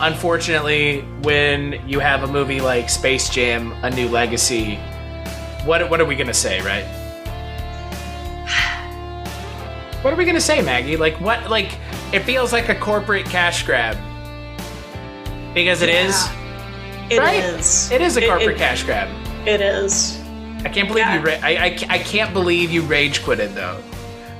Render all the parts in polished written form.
Unfortunately, when you have a movie like Space Jam: A New Legacy, what are we gonna say, right? What are we gonna say, Maggie? Like what? Like it feels like a corporate cash grab because it is. It right? is. It is a corporate cash grab. It is. I can't believe I can't believe you rage quitted though.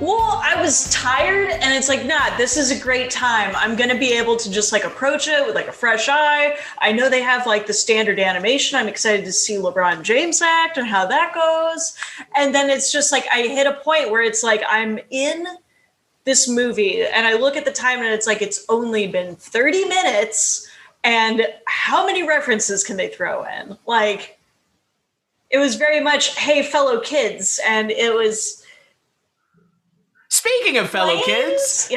Well, I was tired, and it's like, nah, this is a great time. I'm gonna be able to just like approach it with like a fresh eye. I know they have like the standard animation. I'm excited to see LeBron James act and how that goes. And then it's just like I hit a point where it's like I'm in this movie, and I look at the time, and it's like it's only been 30 minutes, and how many references can they throw in? Like, it was very much, hey, fellow kids, and it was. Speaking of fellow kids,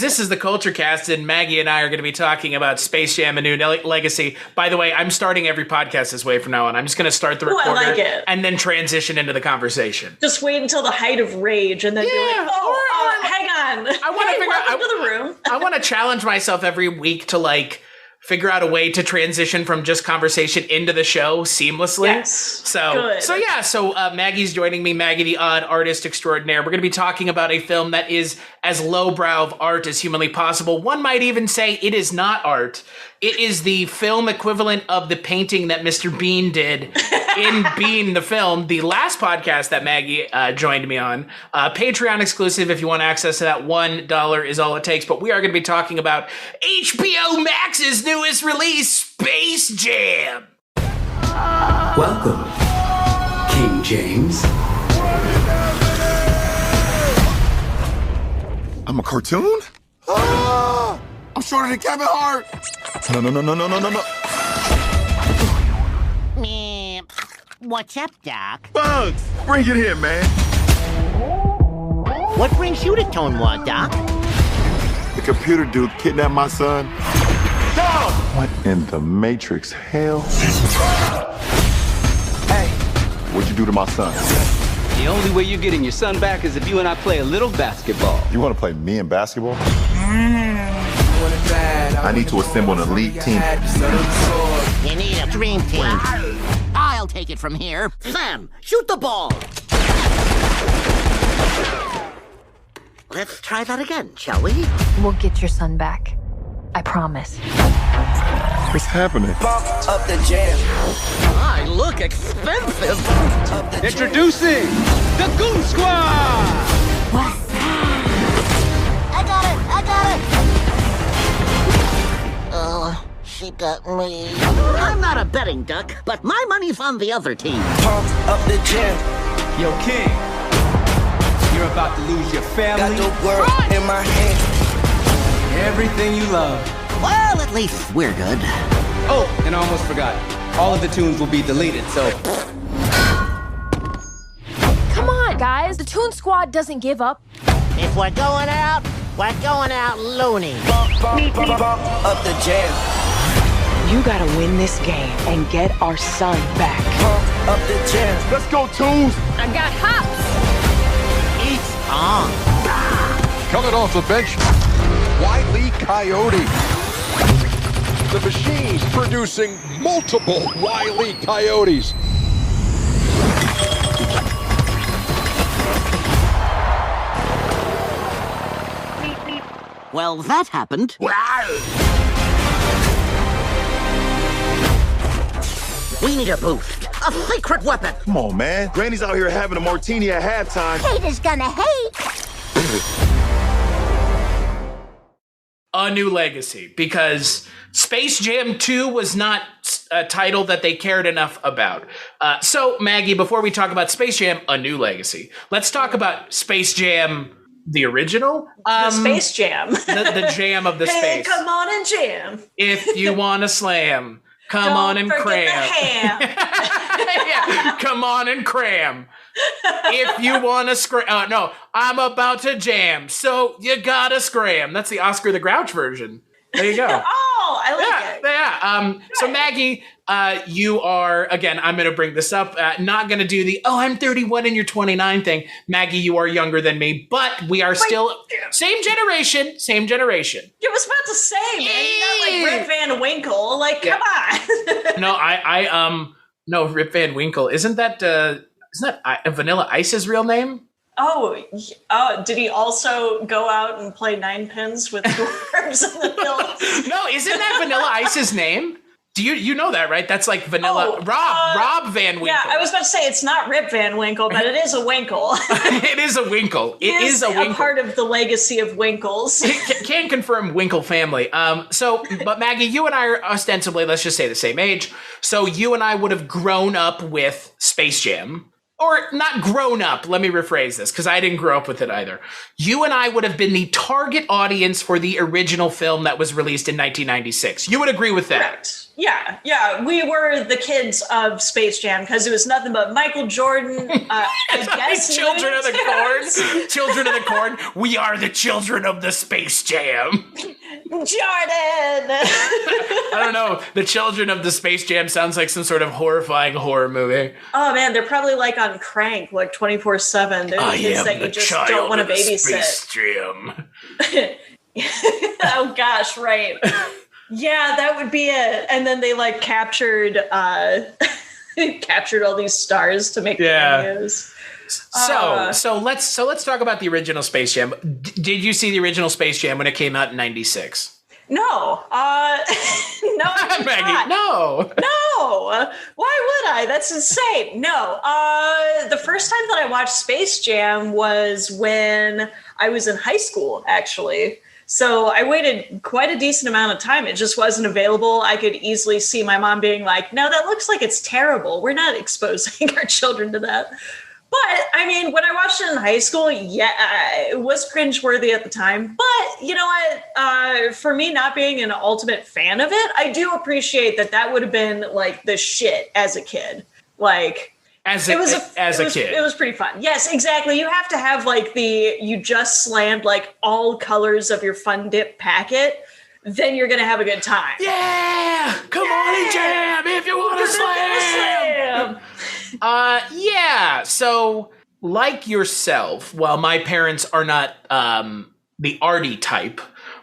this is the Culture Cast, and Maggie and I are going to be talking about Space Jam: A New Legacy. By the way, I'm starting every podcast this way from now on. I'm just going to start the recorder I like it. And then transition into the conversation. Just wait until the height of rage, and then be like, hang on. I want to figure out. To the room. I want to challenge myself every week to like figure out a way to transition from just conversation into the show seamlessly. Yes. So Maggie's joining me, Maggie the Odd, artist extraordinaire. We're going to be talking about a film that is as lowbrow of art as humanly possible. One might even say it is not art. It is the film equivalent of the painting that Mr. Bean did in Bean the Film, the last podcast that Maggie joined me on. Patreon exclusive if you want access to that. $1 is all it takes. But we are going to be talking about HBO Max's newest release, Space Jam. Welcome, King James. I'm a cartoon? I'm shorter than Kevin Hart. No. What's up, Doc? Bugs, bring it here, man. What brings you to Tonewar, Doc? The computer dude kidnapped my son. Dog! What in the Matrix hell? Hey, what'd you do to my son? The only way you're getting your son back is if you and I play a little basketball. You want to play me in basketball? I need to assemble an elite team. You need a dream team. I'll take it from here. Sam, shoot the ball. Let's try that again, shall we? We'll get your son back. I promise. What's happening? Bump up the jam. I look expensive. Introducing the Goon Squad! What's that? I got it! Oh, she got me. I'm not a betting duck, but my money's on the other team. Pump up the jam. Yo, King, you're about to lose your family. Got the world in my hand. Everything you love. Well, at least we're good. Oh, and I almost forgot. All of the tunes will be deleted, so... Come on, guys. The Toon Squad doesn't give up. If we're going out loony. Bump up the jam. You gotta win this game and get our son back. Pump up the jam. Let's go, Toons! I got hops. It's on. Coming off the bench, Wile E. Coyote. The machine's producing multiple Wile E. Coyotes. Well, that happened. We need a boost. A secret weapon. Come on, man. Granny's out here having a martini at halftime. Haters gonna hate. A New Legacy, because Space Jam 2 was not a title that they cared enough about. So, Maggie, before we talk about Space Jam: A New Legacy, let's talk about Space Jam, the original. The Space Jam. the jam of the hey, space. Come on and jam. If you want to slam, come on and Don't forget cram. the ham. Yeah, come on and cram. If you want to scram. No, I'm about to jam, so you gotta scram. That's the Oscar the Grouch version. There you go. Oh, I like it. Yeah. So Maggie, you are, again, I'm going to bring this up, not going to do the, I'm 31 and you're 29 thing. Maggie, you are younger than me, but we are still same generation. I was about to say, man, you got Rip Van Winkle. Like, come on. No, Rip Van Winkle. Isn't that Vanilla Ice's real name? Oh, did he also go out and play nine pins with dwarves in the hills? No, isn't that Vanilla Ice's name? Do you know that, right? That's like Vanilla Rob Van Winkle. Yeah, I was about to say it's not Rip Van Winkle, but it is a Winkle. It is a Winkle. It is a Winkle. Part of the legacy of Winkles. Can confirm Winkle family. But Maggie, you and I are ostensibly, let's just say, the same age. So you and I would have grown up with Space Jam. Or not grown up, let me rephrase this, because I didn't grow up with it either. You and I would have been the target audience for the original film that was released in 1996. You would agree with that? Correct. Yeah. We were the kids of Space Jam because it was nothing but Michael Jordan. I guess Children of the Corn. Children of the Corn. We are the children of the Space Jam. Jordan. I don't know. The Children of the Space Jam sounds like some sort of horrifying horror movie. Oh man, they're probably like on crank, like 24/7. They're the kids that you just don't want to babysit. Space Jam. Oh gosh, right. Yeah, that would be it. And then they like captured all these stars to make cameos. So let's talk about the original Space Jam. Did you see the original Space Jam when it came out in 96? No. No, Maggie, no. Why would I? That's insane. No. The first time that I watched Space Jam was when I was in high school, actually. So I waited quite a decent amount of time. It just wasn't available. I could easily see my mom being like, no, that looks like it's terrible. We're not exposing our children to that. But, I mean, when I watched it in high school, it was cringeworthy at the time. But, you know what? For me not being an ultimate fan of it, I do appreciate that would have been, like, the shit as a kid. Like... As a kid. It was pretty fun. Yes, exactly. You have to have like you just slammed like all colors of your Fun Dip packet, then you're going to have a good time. Yeah! Come on and jam if you want to slam! Yeah. So, like yourself, while my parents are not the arty type,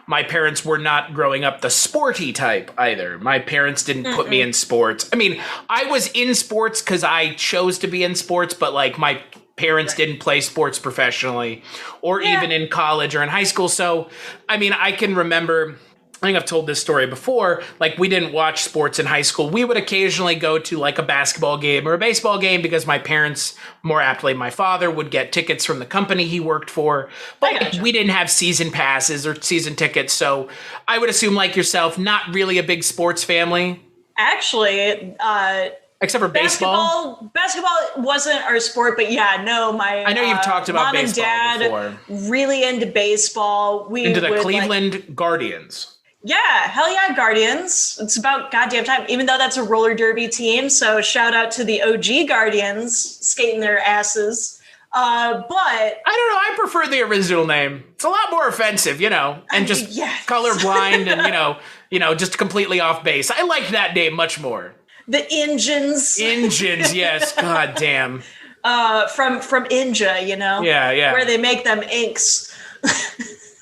my parents were not growing up the sporty type either. My parents didn't put me in sports. I mean, I was in sports because I chose to be in sports, but like my parents didn't play sports professionally or even in college or in high school. So, I mean, I can remember... I think I've told this story before. Like, we didn't watch sports in high school. We would occasionally go to like a basketball game or a baseball game because my parents, more aptly my father, would get tickets from the company he worked for. But we didn't have season passes or season tickets. So I would assume, like yourself, not really a big sports family. Actually, except for baseball. Basketball wasn't our sport, but I know you've talked about mom baseball and dad before. Really into baseball. Into the Cleveland Guardians. Yeah, hell yeah, Guardians. It's about goddamn time, even though that's a roller derby team. So shout out to the OG Guardians skating their asses. But I don't know. I prefer the original name. It's a lot more offensive, and just colorblind and, just completely off base. I like that name much more. The Engines. Engines, yes. God damn. From Inja, Yeah. Where they make them inks.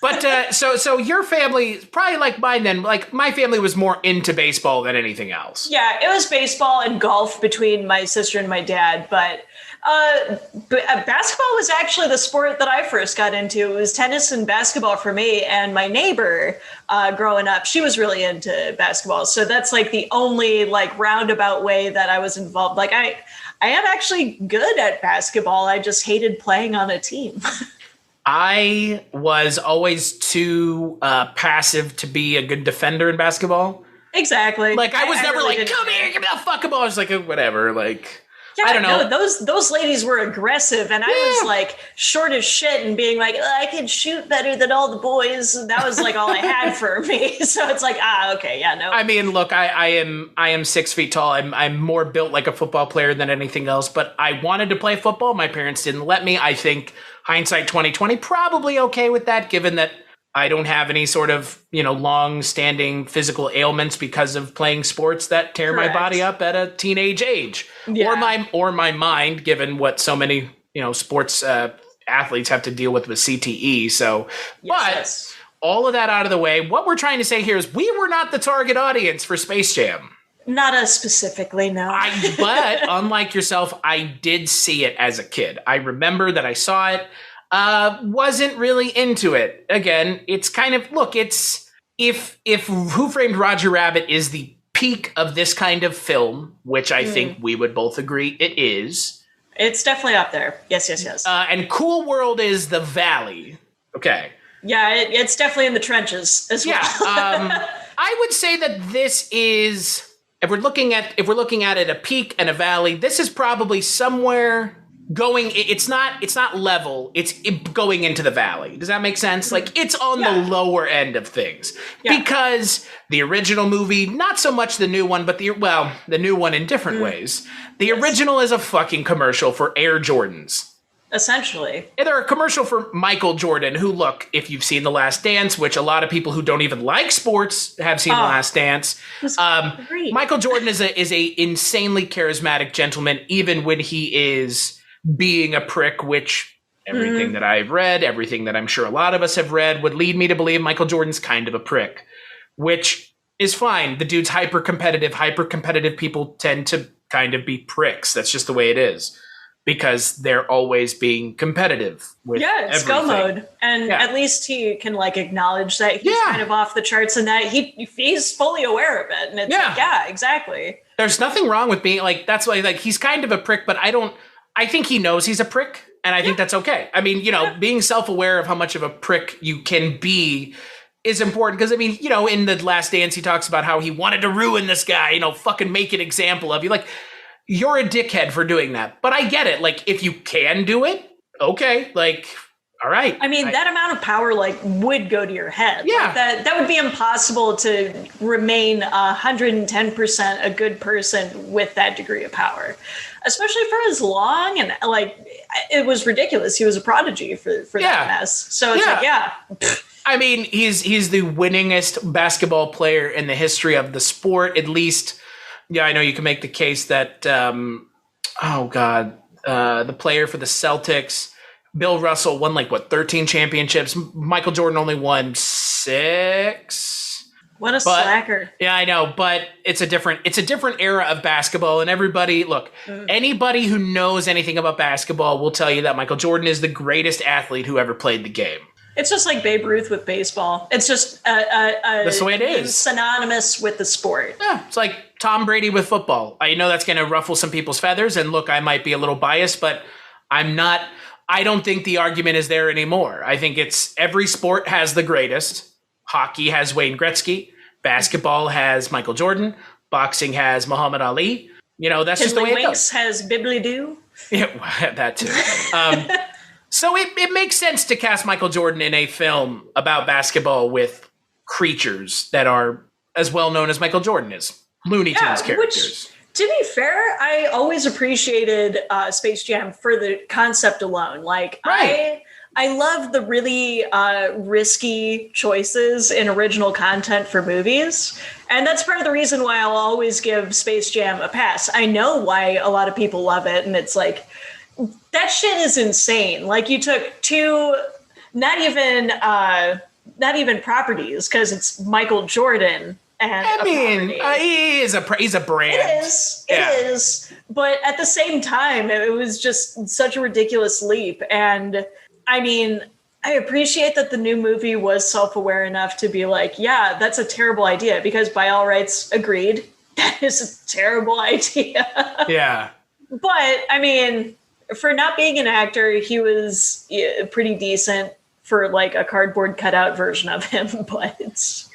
But so your family, probably like mine then, like my family was more into baseball than anything else. Yeah, it was baseball and golf between my sister and my dad. But basketball was actually the sport that I first got into. It was tennis and basketball for me. And my neighbor growing up, she was really into basketball. So that's like the only like roundabout way that I was involved. Like I am actually good at basketball. I just hated playing on a team. I was always too passive to be a good defender in basketball. Exactly. Like I was never really like, come here, give me the fucking ball. I was like, whatever. Like, yeah, I don't know. No, those ladies were aggressive, and I was like short as shit and being like, I can shoot better than all the boys. And that was like all I had for me. So it's like, okay, yeah, no. I mean, look, I am 6 feet tall. I'm more built like a football player than anything else. But I wanted to play football. My parents didn't let me. I think hindsight 2020, probably okay with that, given that I don't have any sort of, long-standing physical ailments because of playing sports that tear my body up at a teenage age. Yeah. Or my mind, given what so many, sports athletes have to deal with CTE. So, all of that out of the way, what we're trying to say here is we were not the target audience for Space Jam. Not us specifically, no. But unlike yourself, I did see it as a kid. I remember that I saw it, wasn't really into it. Again, it's kind of, look, it's, if Who Framed Roger Rabbit is the peak of this kind of film, which I think we would both agree it is. It's definitely up there. Yes. And Cool World is the valley. Okay. Yeah, it's definitely in the trenches as well. Yeah. I would say that this is... If we're looking at it a peak and a valley, this is probably somewhere going. It's not level. It's going into the valley. Does that make sense? Like it's on the lower end of things because the original movie, not so much the new one, but the new one in different ways. The original is a fucking commercial for Air Jordans. Essentially. And they're a commercial for Michael Jordan, who, look, if you've seen The Last Dance, which a lot of people who don't even like sports have seen The Last Dance. Michael Jordan is a insanely charismatic gentleman, even when he is being a prick, which everything that I've read, everything that I'm sure a lot of us have read would lead me to believe Michael Jordan's kind of a prick, which is fine. The dude's hyper competitive people tend to kind of be pricks. That's just the way it is. Because they're always being competitive with it's go mode. And at least he can like acknowledge that he's kind of off the charts and that he's fully aware of it. And it's like, exactly. There's nothing wrong with being like, that's why like he's kind of a prick, but I think he knows he's a prick. And I think that's okay. I mean, being self-aware of how much of a prick you can be is important. Because I mean, in The Last Dance, he talks about how he wanted to ruin this guy, fucking make an example of you. Like, you're a dickhead for doing that. But I get it. Like, if you can do it, okay. Like, all right. I mean, that amount of power, like, would go to your head. Yeah. Like, that would be impossible to remain 110% a good person with that degree of power. Especially for as long and, like, it was ridiculous. He was a prodigy for that mess. So it's like, I mean, he's the winningest basketball player in the history of the sport, at least. Yeah, I know you can make the case that, the player for the Celtics, Bill Russell, won 13 championships. Michael Jordan only won 6. What a slacker. Yeah, I know, but it's a different era of basketball. And anybody who knows anything about basketball will tell you that Michael Jordan is the greatest athlete who ever played the game. It's just like Babe Ruth with baseball. It's just that's the way it is. Synonymous with the sport. Yeah, it's like Tom Brady with football. I know that's going to ruffle some people's feathers, and look, I might be a little biased, but I'm not. I don't think the argument is there anymore. I think it's every sport has the greatest. Hockey has Wayne Gretzky. Basketball has Michael Jordan. Boxing has Muhammad Ali. That's just the way it goes. Has Bibbly Doo. Yeah, that too. So it makes sense to cast Michael Jordan in a film about basketball with creatures that are as well known as Michael Jordan is. Looney Tunes characters. Which, to be fair, I always appreciated Space Jam for the concept alone. Like, I love the really risky choices in original content for movies. And that's part of the reason why I'll always give Space Jam a pass. I know why a lot of people love it. And it's like, that shit is insane. Like, you took two, not even properties, because it's Michael Jordan. And he's a brand. It is. But at the same time, it was just such a ridiculous leap. And I mean, I appreciate that the new movie was self-aware enough to be like, yeah, that's a terrible idea, because by all rights, agreed, that is a terrible idea. Yeah. But I mean, for not being an actor, he was pretty decent for like a cardboard cutout version of him. But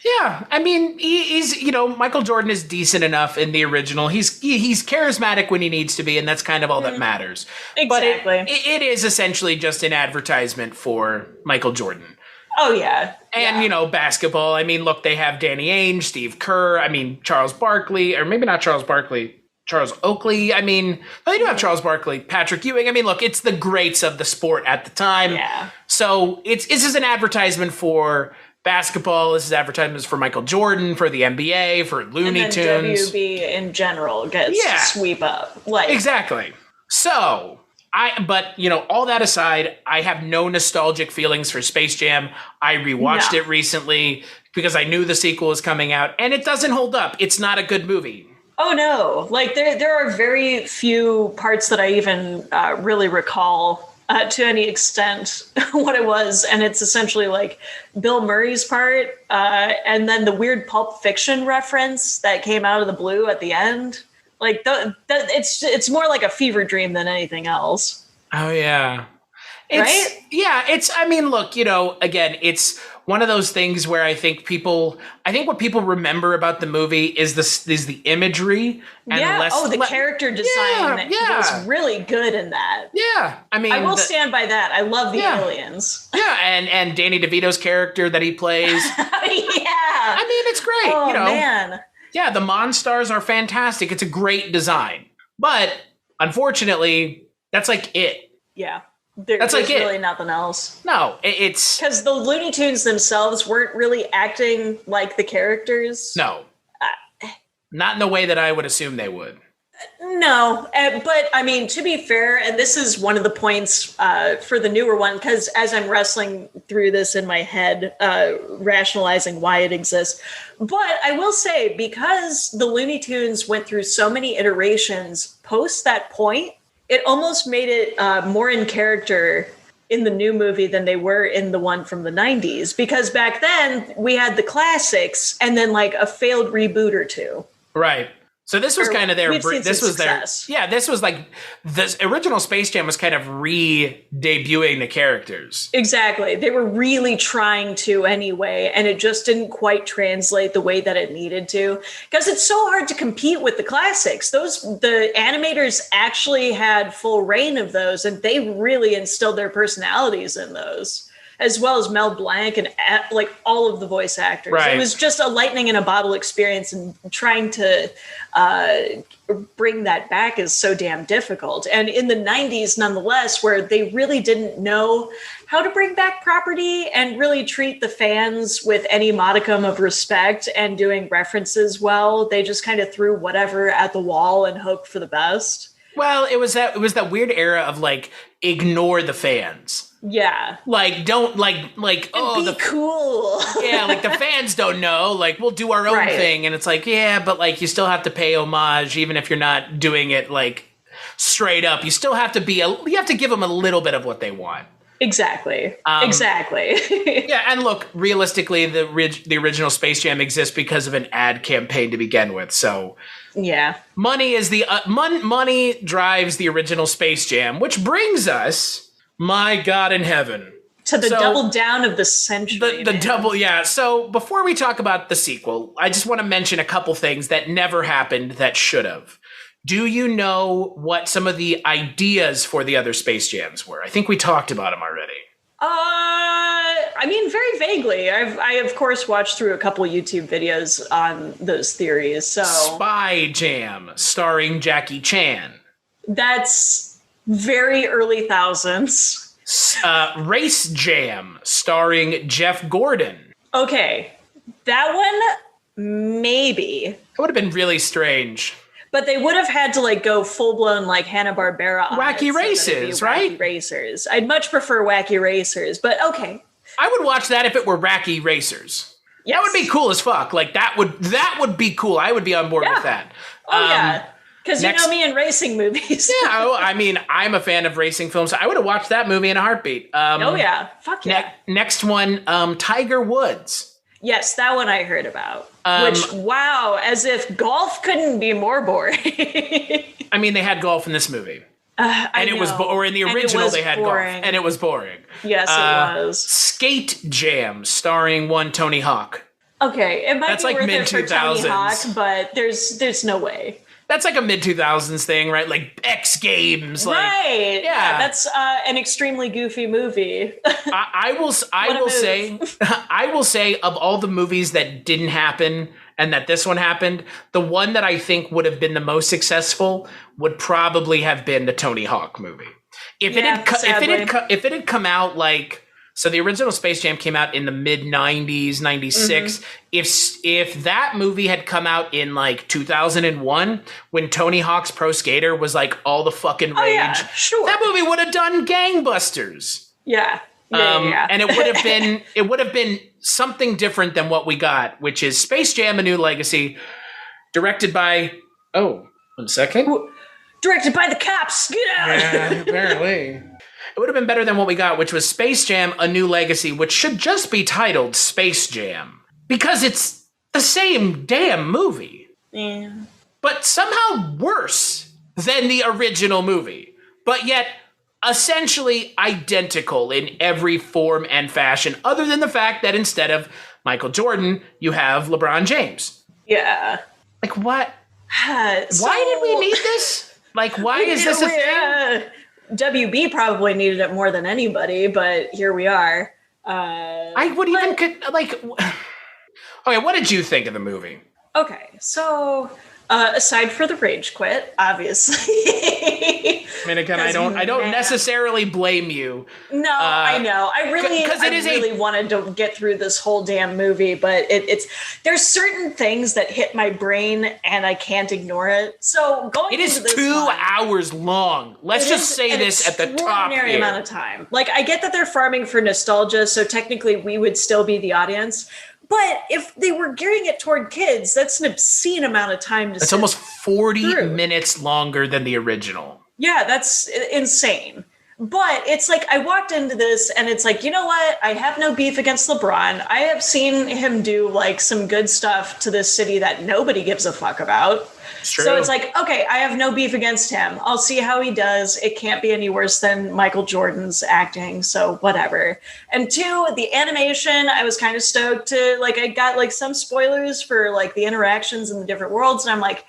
yeah, I mean, he's Michael Jordan is decent enough in the original. He's charismatic when he needs to be, and that's kind of all that matters. Exactly. But it is essentially just an advertisement for Michael Jordan. Oh yeah. And basketball. I mean, look, they have Danny Ainge, Steve Kerr. I mean, Charles Barkley, or maybe not Charles Barkley. Charles Oakley. I mean, they do have Charles Barkley, Patrick Ewing. I mean, look, it's the greats of the sport at the time. Yeah. So this is an advertisement for basketball. This is advertisements for Michael Jordan, for the NBA, for Looney Tunes. WB in general gets to sweep up. Like, exactly. So But all that aside, I have no nostalgic feelings for Space Jam. I rewatched it recently because I knew the sequel was coming out, and it doesn't hold up. It's not a good movie. Oh no! Like there are very few parts that I even really recall to any extent what it was, and it's essentially like Bill Murray's part, and then the weird Pulp Fiction reference that came out of the blue at the end. Like it's more like a fever dream than anything else. Oh yeah, right? Yeah, I mean, look, again, it's one of those things where I think what people remember about the movie is the imagery and the character design was really good in that. Yeah, I mean, I will stand by that. I love the aliens. Yeah, and Danny DeVito's character that he plays. I mean, it's great. Oh man. Yeah, the Monstars are fantastic. It's a great design, but unfortunately, that's like it. Yeah. There's really nothing else. No, it's... Because the Looney Tunes themselves weren't really acting like the characters. No. Not in the way that I would assume they would. No, but I mean, to be fair, and this is one of the points for the newer one, because as I'm wrestling through this in my head, rationalizing why it exists. But I will say, because the Looney Tunes went through so many iterations post that point, it almost made it more in character in the new movie than they were in the one from the 90s. Because back then, we had the classics and then like a failed reboot or two. Right. So this was kind of their... This was success. This was like... The original Space Jam was kind of re-debuting the characters. Exactly. They were really trying to anyway, and it just didn't quite translate the way that it needed to. Because it's so hard to compete with the classics. The animators actually had full reign of those, and they really instilled their personalities in those, as well as Mel Blanc and like all of the voice actors. Right. It was just a lightning in a bottle experience, and trying to bring that back is so damn difficult. And in the 90s, nonetheless, where they really didn't know how to bring back property and really treat the fans with any modicum of respect and doing references well, they just kind of threw whatever at the wall and hoped for the best. Well, it was that weird era of like, ignore the fans. Yeah. Like, don't cool. Yeah, like the fans don't know. Like, we'll do our own thing. And it's like, yeah, but like you still have to pay homage, even if you're not doing it like straight up. You still have to you have to give them a little bit of what they want. Exactly. Exactly. Yeah, and look, realistically, the original Space Jam exists because of an ad campaign to begin with. So yeah, money is money drives the original Space Jam, which brings us, my God in heaven, to the double down of the century. The double, yeah. So before we talk about the sequel, I just want to mention a couple things that never happened that should have. Do you know what some of the ideas for the other Space Jams were? I think we talked about them already. I mean, very vaguely. I of course watched through a couple YouTube videos on those theories. So Spy Jam, starring Jackie Chan. That's very early thousands. Race Jam, starring Jeff Gordon. Okay, that one maybe. It would have been really strange. But they would have had to like go full blown like Hanna-Barbera on Wacky Races, right? Wacky Racers. I'd much prefer Wacky Racers, but okay. I would watch that if it were Wacky Racers. Yes. That would be cool as fuck. Like that would be cool. I would be on board with that. Oh yeah. Because you know me in racing movies. Yeah, I mean, I'm a fan of racing films. I would have watched that movie in a heartbeat. Oh yeah, fuck yeah. Next one, Tiger Woods. Yes, that one I heard about. Which, wow, as if golf couldn't be more boring. I mean, they had golf in this movie. Or in the original, they had golf. And it was boring. Yes, it was. Skate Jam, starring one Tony Hawk. Okay, it might That's be like worth it for Tony mid-2000s. Hawk, but there's no way. That's like a mid-2000s thing, right? Like X Games. Like, right. Yeah, that's an extremely goofy movie. I will say of all the movies that didn't happen and that this one happened, the one that I think would have been the most successful would probably have been the Tony Hawk movie. If it had come out like So the original Space Jam came out in the mid 90s, 96. If that movie had come out in like 2001, when Tony Hawk's Pro Skater was like all the fucking rage, that movie would have done gangbusters. Yeah. And it would have been something different than what we got, which is Space Jam: A New Legacy, directed by one second. Directed by the cops. Get out. Yeah, apparently. It would have been better than what we got, which was Space Jam: A New Legacy, which should just be titled Space Jam, because it's the same damn movie. Yeah. But somehow worse than the original movie. But yet essentially identical in every form and fashion, other than the fact that instead of Michael Jordan, you have LeBron James. Yeah. Like, what? Why did we need this? Like, why is this a thing? WB probably needed it more than anybody, but here we are. I would even okay, what did you think of the movie? Okay, so aside for the rage quit, obviously. I mean, again, I don't necessarily blame you. No, I know. I really wanted to get through this whole damn movie, but there's certain things that hit my brain and I can't ignore it. So it is 2 hours long. Let's just say this at the top here. Extraordinary amount of time. Like, I get that they're farming for nostalgia, so technically we would still be the audience. But if they were gearing it toward kids, that's an obscene amount of time to sit. It's almost 40 through. minutes longer than the original. Yeah, that's insane. But it's like, I walked into this and it's like, you know what? I have no beef against LeBron. I have seen him do like some good stuff to this city that nobody gives a fuck about. It's true. So it's like, okay, I have no beef against him. I'll see how he does. It can't be any worse than Michael Jordan's acting. So whatever. And 2, the animation, I was kind of stoked to, like, I got like some spoilers for like the interactions in the different worlds. And I'm like,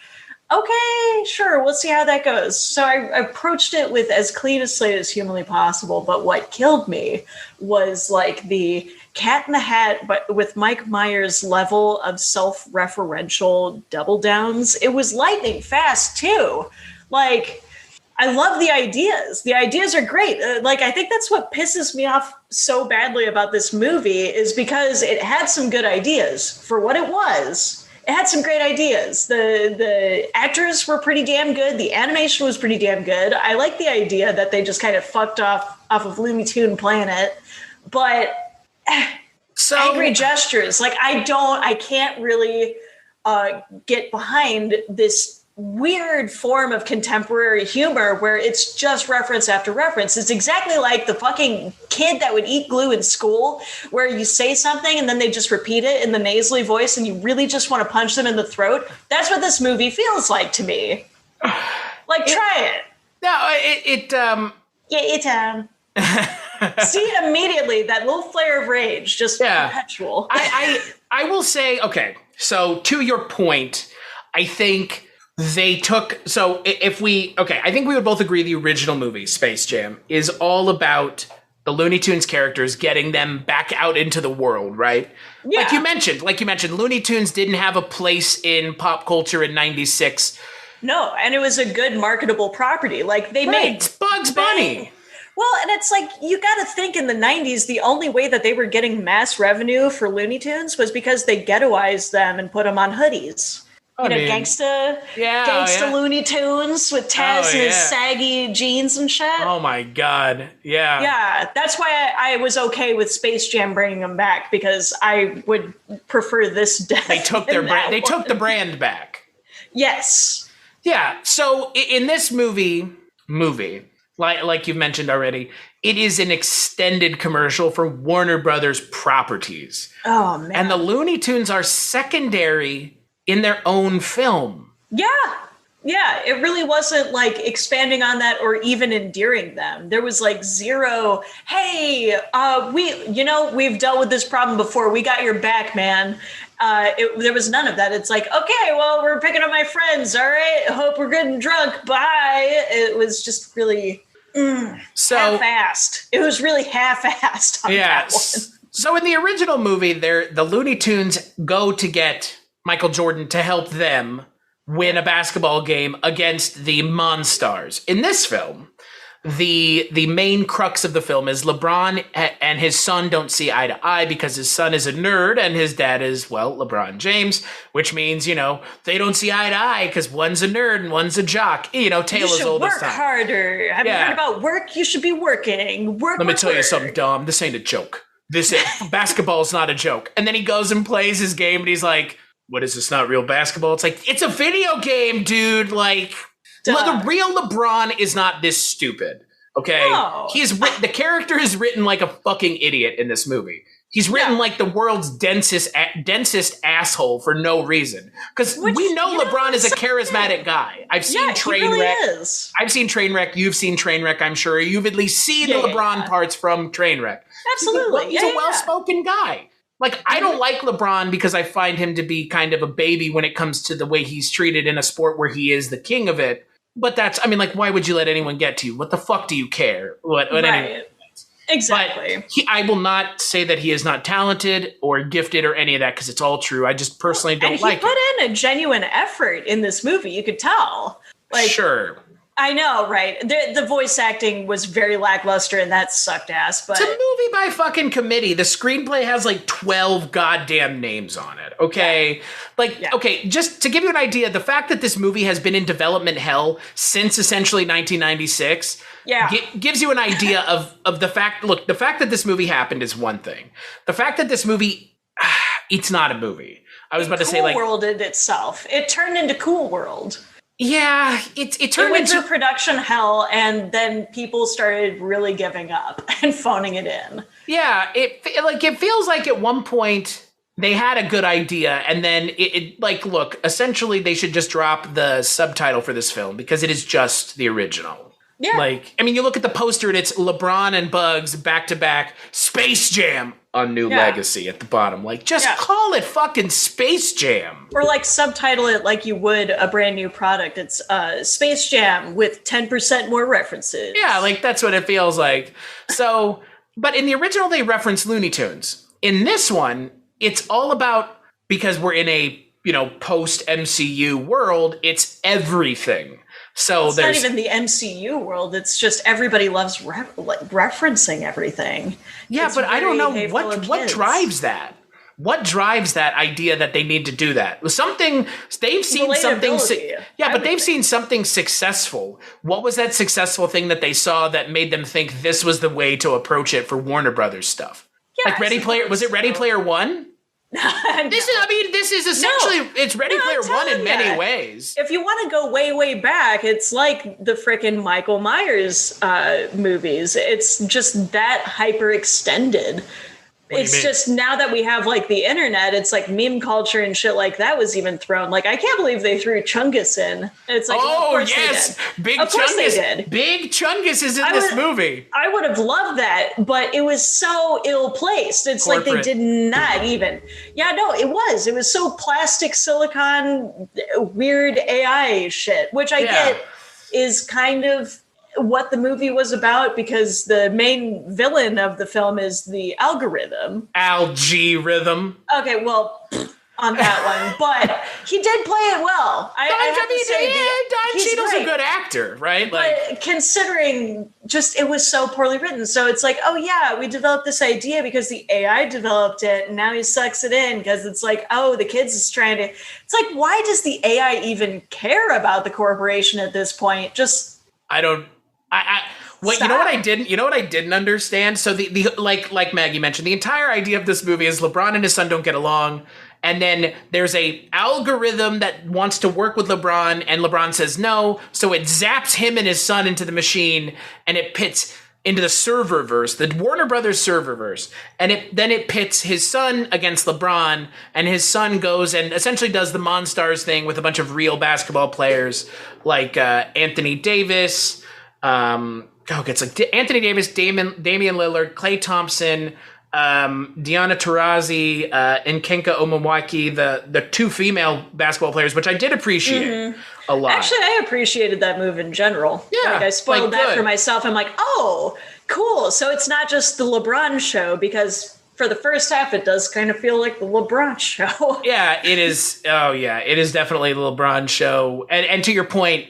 okay, sure, we'll see how that goes. So I approached it with as clean a slate as humanly possible. But what killed me was like the Cat in the Hat, but with Mike Myers' level of self-referential double downs. It was lightning fast too. Like, I love the ideas. The ideas are great. Like, I think that's what pisses me off so badly about this movie, is because it had some good ideas for what it was. It had some great ideas. The actors were pretty damn good. The animation was pretty damn good. I like the idea that they just kind of fucked off of Looney Tune Planet, but so angry gestures. Like, I can't really get behind this weird form of contemporary humor where it's just reference after reference. It's exactly like the fucking kid that would eat glue in school, where you say something and then they just repeat it in the nasally voice and you really just want to punch them in the throat. That's what this movie feels like to me. Like, try it. No, See, immediately that little flare of rage, just perpetual. I will say, okay, so to your point, I think they took, so if we, okay, I think we would both agree the original movie, Space Jam, is all about the Looney Tunes characters, getting them back out into the world, right? Yeah. Like you mentioned, Looney Tunes didn't have a place in pop culture in 96. No, and it was a good marketable property. Like, they made Bugs Bunny. Well, and it's like, you got to think in the 90s, the only way that they were getting mass revenue for Looney Tunes was because they ghettoized them and put them on hoodies. Gangsta Looney Tunes with Taz and his saggy jeans and shit. Oh my God. Yeah. Yeah. That's why I was okay with Space Jam bringing them back, because I would prefer this death. They took took the brand back. Yes. Yeah. So in this movie, like you've mentioned already, it is an extended commercial for Warner Brothers properties. Oh man. And the Looney Tunes are secondary in their own film. Yeah. Yeah, it really wasn't like expanding on that or even endearing them. There was like zero, hey, we've dealt with this problem before. We got your back, man. There was none of that. It's like, okay, well, we're picking up my friends. All right. Hope we're good and drunk. Bye. It was just really half-assed. It was really half-assed on that one. So in the original movie, the Looney Tunes go to get Michael Jordan to help them win a basketball game against the Monstars. In this film, the main crux of the film is LeBron and his son don't see eye to eye because his son is a nerd and his dad is, well, LeBron James, which means, you know, they don't see eye to eye because one's a nerd and one's a jock. You know, tale as old as time. You should work harder. Have you heard about work? You should be working. Let me tell you something, Dom. This ain't a joke. Basketball is not a joke. And then he goes and plays his game and he's like, what is this, not real basketball? It's like, it's a video game, dude. Like, the real LeBron is not this stupid. Okay? No. The character is written like a fucking idiot in this movie. He's written like the world's densest asshole for no reason. Because we know LeBron is a charismatic guy. I've seen Trainwreck. I've seen Trainwreck. You've seen Trainwreck, I'm sure. You've at least seen the LeBron parts from Trainwreck. Absolutely. He's a well-spoken guy. Like, I don't like LeBron because I find him to be kind of a baby when it comes to the way he's treated in a sport where he is the king of it. But why would you let anyone get to you? What the fuck do you care? Anyone? Exactly. But I will not say that he is not talented or gifted or any of that because it's all true. I just personally don't like it. He put in a genuine effort in this movie. You could tell. Like, sure. I know, right? The voice acting was very lackluster and that sucked ass. But it's a movie by fucking committee. The screenplay has like 12 goddamn names on it. Okay. Okay, just to give you an idea, the fact that this movie has been in development hell since essentially 1996 gives you an idea of the fact. Look, the fact that this movie happened is one thing. The fact that this movie, it's not a movie. I was about to say, like, Cool Worlded itself. It turned into Cool World. Yeah, it turned went into through production hell, and then people started really giving up and phoning it in. Yeah, it feels like at one point they had a good idea, and then look, essentially they should just drop the subtitle for this film because it is just the original. Yeah. You look at the poster and it's LeBron and Bugs back to back, Space Jam on New Legacy at the bottom. Call it fucking Space Jam. Or subtitle it like you would a brand new product. It's Space Jam with 10% more references. Yeah, that's what it feels like. So, but in the original they reference Looney Tunes. In this one, it's all about, because we're in a, post MCU world, it's everything. So it's not even the MCU world. It's just everybody loves referencing everything. Yeah, but I don't know what drives that. What drives that idea that they need to do that? They've seen something. But they've seen something successful. What was that successful thing that they saw that made them think this was the way to approach it for Warner Brothers stuff? Yeah, Was it Ready Player One? This is essentially it's Ready Player One in many ways. If you want to go way, way back, it's like the frickin' Michael Myers movies. It's just that hyper extended. It's just now that we have the internet, it's like meme culture and shit like that was even thrown. I can't believe they threw Chungus in. It's like, oh, well, yes, Big Chungus. Big Chungus is in this movie. I would have loved that, but it was so ill placed. It's like they did not even. Yeah, no, it was. It was so plastic, silicon, weird AI shit, which I get is kind of what the movie was about, because the main villain of the film is the algorithm. Algorithm. Okay, well, on that one, but he did play it well. Don Cheadle's a good actor, right? But considering it was so poorly written, so it's like, oh yeah, we developed this idea because the AI developed it, and now he sucks it in because it's like, oh, the kids is trying to. It's like, why does the AI even care about the corporation at this point? I don't. You know what I didn't understand? So the like Maggie mentioned, the entire idea of this movie is LeBron and his son don't get along, and then there's a algorithm that wants to work with LeBron, and LeBron says no, so it zaps him and his son into the machine, and it pits into the serververse, the Warner Brothers serververse, and it pits his son against LeBron, and his son goes and essentially does the Monstars thing with a bunch of real basketball players like Anthony Davis. It's like Anthony Davis, Damian Lillard, Klay Thompson, Diana Taurasi, and Kenka Omowaki, the two female basketball players, which I did appreciate a lot. Actually, I appreciated that move in general. Yeah, I spoiled that for myself. I'm like, oh, cool. So it's not just the LeBron show, because for the first half, it does kind of feel like the LeBron show. Yeah, it is. Oh, yeah, it is definitely the LeBron show. And to your point,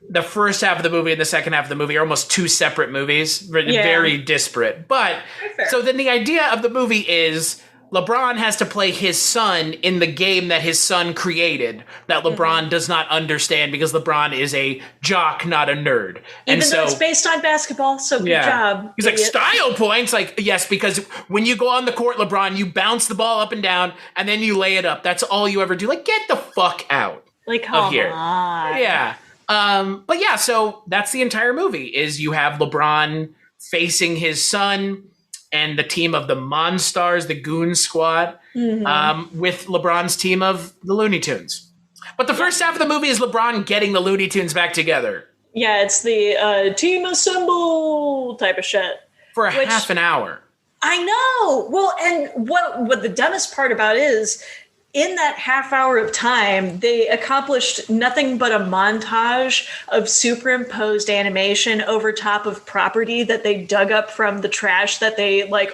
the first half of the movie and the second half of the movie are almost two separate movies, very disparate. But so then the idea of the movie is LeBron has to play his son in the game that his son created that LeBron does not understand because LeBron is a jock, not a nerd. Even though it's based on basketball, so good job. He's like, style points? Like, yes, because when you go on the court, LeBron, you bounce the ball up and down and then you lay it up. That's all you ever do. Like, get the fuck out of here. Yeah. But yeah, so that's the entire movie is you have LeBron facing his son and the team of the Monstars, the Goon Squad, with LeBron's team of the Looney Tunes. But the first half of the movie is LeBron getting the Looney Tunes back together. Yeah, it's the team assemble type of shit. For half an hour. I know. Well, and what the dumbest part about is, in that half hour of time, they accomplished nothing but a montage of superimposed animation over top of property that they dug up from the trash that they I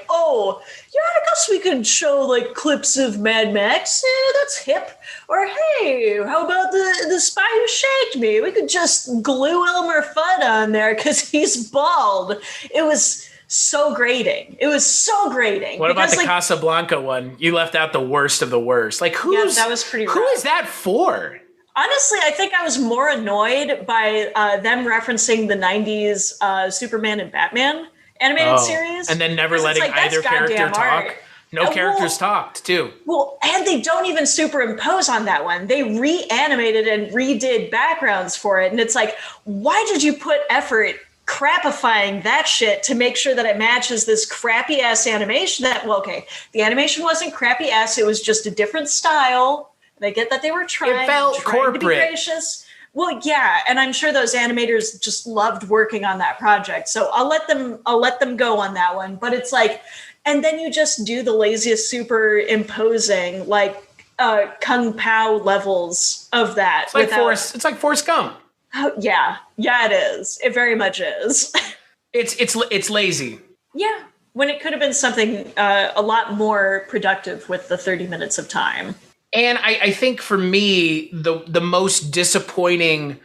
guess we could show like clips of Mad Max. That's hip. Or hey, how about the spy who shagged me? We could just glue Elmer Fudd on there because he's bald. It was so grating. It was so grating. What about the Casablanca one? You left out the worst of the worst. Like, that was pretty rough. Who is that for? Honestly, I think I was more annoyed by them referencing the 90s Superman and Batman animated series. And then never letting either character talk. No characters talked, too. Well, and they don't even superimpose on that one. They reanimated and redid backgrounds for it. And it's like, why did you put effort crapifying that shit to make sure that it matches this crappy ass animation the animation wasn't crappy ass, it was just a different style. And I get that they were trying corporate to be gracious. Well, yeah, and I'm sure those animators just loved working on that project. So I'll let them go on that one. But it's like, and then you just do the laziest superimposing Kung Pao levels of that. It's like Forrest Gump. Oh, yeah, it is. It very much is. It's lazy. Yeah, when it could have been something a lot more productive with the 30 minutes of time. And I think for me, the most disappointing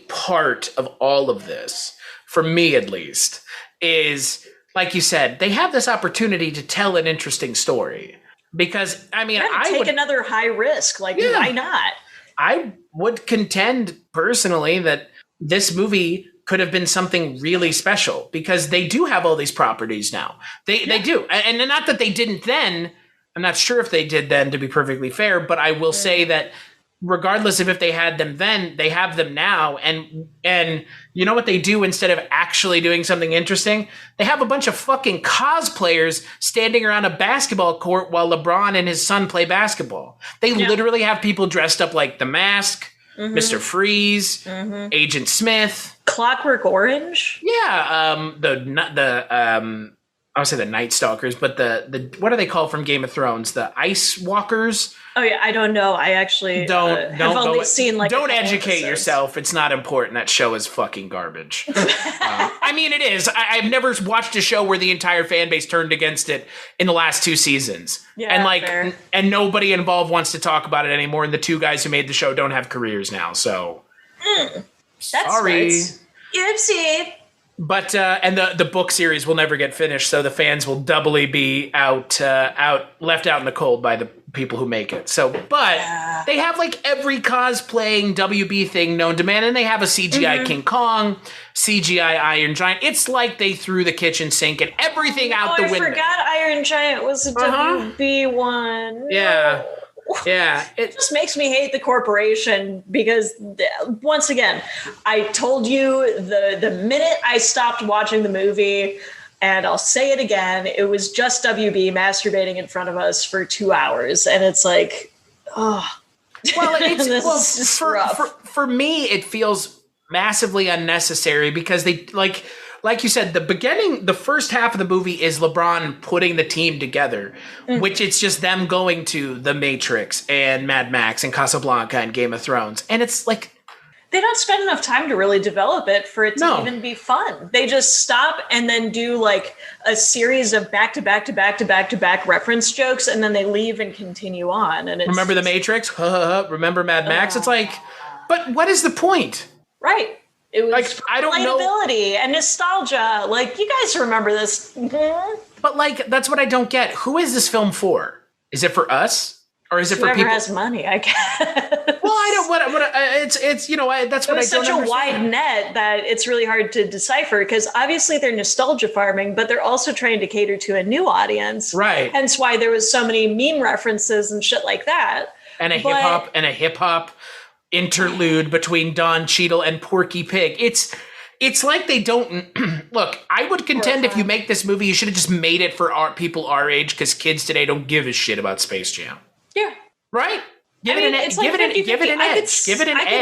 part of all of this, for me at least, is like you said, they have this opportunity to tell an interesting story. Because I would take another high risk. Why not? I would contend personally that this movie could have been something really special because they do have all these properties now. They do. And not that they didn't then. I'm not sure if they did then, to be perfectly fair, but I will say that regardless of if they had them then, they have them now. And you know what they do instead of actually doing something interesting? They have a bunch of fucking cosplayers standing around a basketball court while LeBron and his son play basketball. They literally have people dressed up like The Mask, Mr. Freeze, Agent Smith. Clockwork Orange? Yeah, I would say the Night Stalkers, but the what are they called from Game of Thrones? The Ice Walkers? Oh yeah, I don't know. I actually have only seen Don't educate yourself. It's not important. That show is fucking garbage. It is. I've never watched a show where the entire fan base turned against it in the last 2 seasons. Yeah, fair. And nobody involved wants to talk about it anymore. And the 2 guys who made the show don't have careers now. So sorry. Oopsie. But and the book series will never get finished, so the fans will doubly be left out in the cold by the people who make it. So, but they have every cosplaying WB thing known to man, and they have a CGI King Kong, CGI Iron Giant. It's like they threw the kitchen sink and everything out the window. I forgot Iron Giant was a WB one. Yeah. Yeah, it just makes me hate the corporation because, once again, I told you the minute I stopped watching the movie, and I'll say it again, it was just WB masturbating in front of us for 2 hours, and it's like, oh. Well, for me, it feels massively unnecessary because they like you said, the first half of the movie is LeBron putting the team together, which it's just them going to The Matrix and Mad Max and Casablanca and Game of Thrones. And it's like, they don't spend enough time to really develop it for it to even be fun. They just stop and then do a series of back-to-back reference jokes, and then they leave and continue on. And it's remember The Matrix? Remember Mad Max? It's like, but what is the point? Right. It was like, I don't know. relatability and nostalgia. Like, you guys remember this. But like, that's what I don't get. Who is this film for? Is it for us? Or is it for people? Whoever has money, I guess. Well, I don't. It's you know, that's what I don't It's such a understand. wide net that it's really hard to decipher, because obviously they're nostalgia farming, but they're also trying to cater to a new audience. Right. Hence why there was so many meme references and shit like that. And a hip hop interlude between Don Cheadle and Porky Pig. It's like they don't look. I would contend if you make this movie, you should have just made it for people our age, because kids today don't give a shit about Space Jam. Yeah. Right? Give it an edge. I could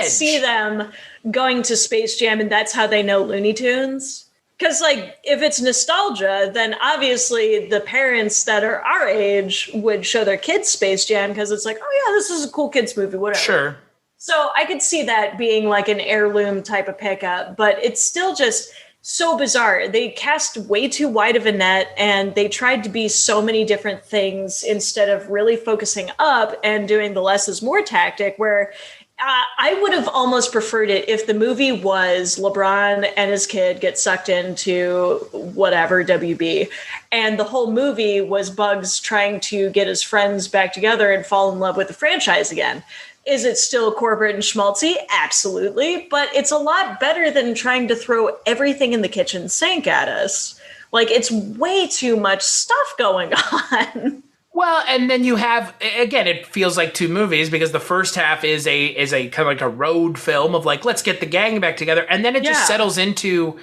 see them going to Space Jam and that's how they know Looney Tunes. Because, like, if it's nostalgia, then obviously the parents that are our age would show their kids Space Jam, because it's like, oh yeah, this is a cool kids movie, whatever. Sure. So I could see that being like an heirloom type of pickup, but it's still just so bizarre. They cast way too wide of a net, and they tried to be so many different things instead of really focusing up and doing the less is more tactic, where I would have almost preferred it if the movie was LeBron and his kid get sucked into whatever, WB, and the whole movie was Bugs trying to get his friends back together and fall in love with the franchise again. Is it still corporate and schmaltzy? Absolutely. But it's a lot better than trying to throw everything in the kitchen sink at us. Like, it's way too much stuff going on. Well, and then you have, again, it feels like two movies, because the first half is a kind of like a road film of like, let's get the gang back together. And then it just settles into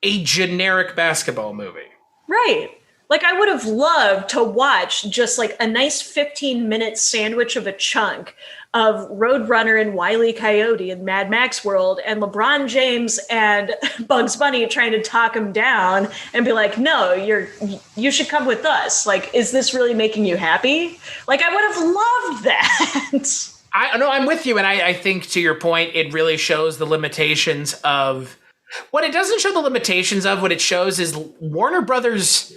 a generic basketball movie. Right. Like, I would have loved to watch just like a nice 15-minute sandwich of a chunk of Roadrunner and Wile E. Coyote in Mad Max world, and LeBron James and Bugs Bunny trying to talk him down and be like, no, you should come with us. Like, is this really making you happy? Like, I would have loved that. I'm with you. And I think, to your point, it really shows the limitations of what it doesn't show. The limitations of what it shows is Warner Brothers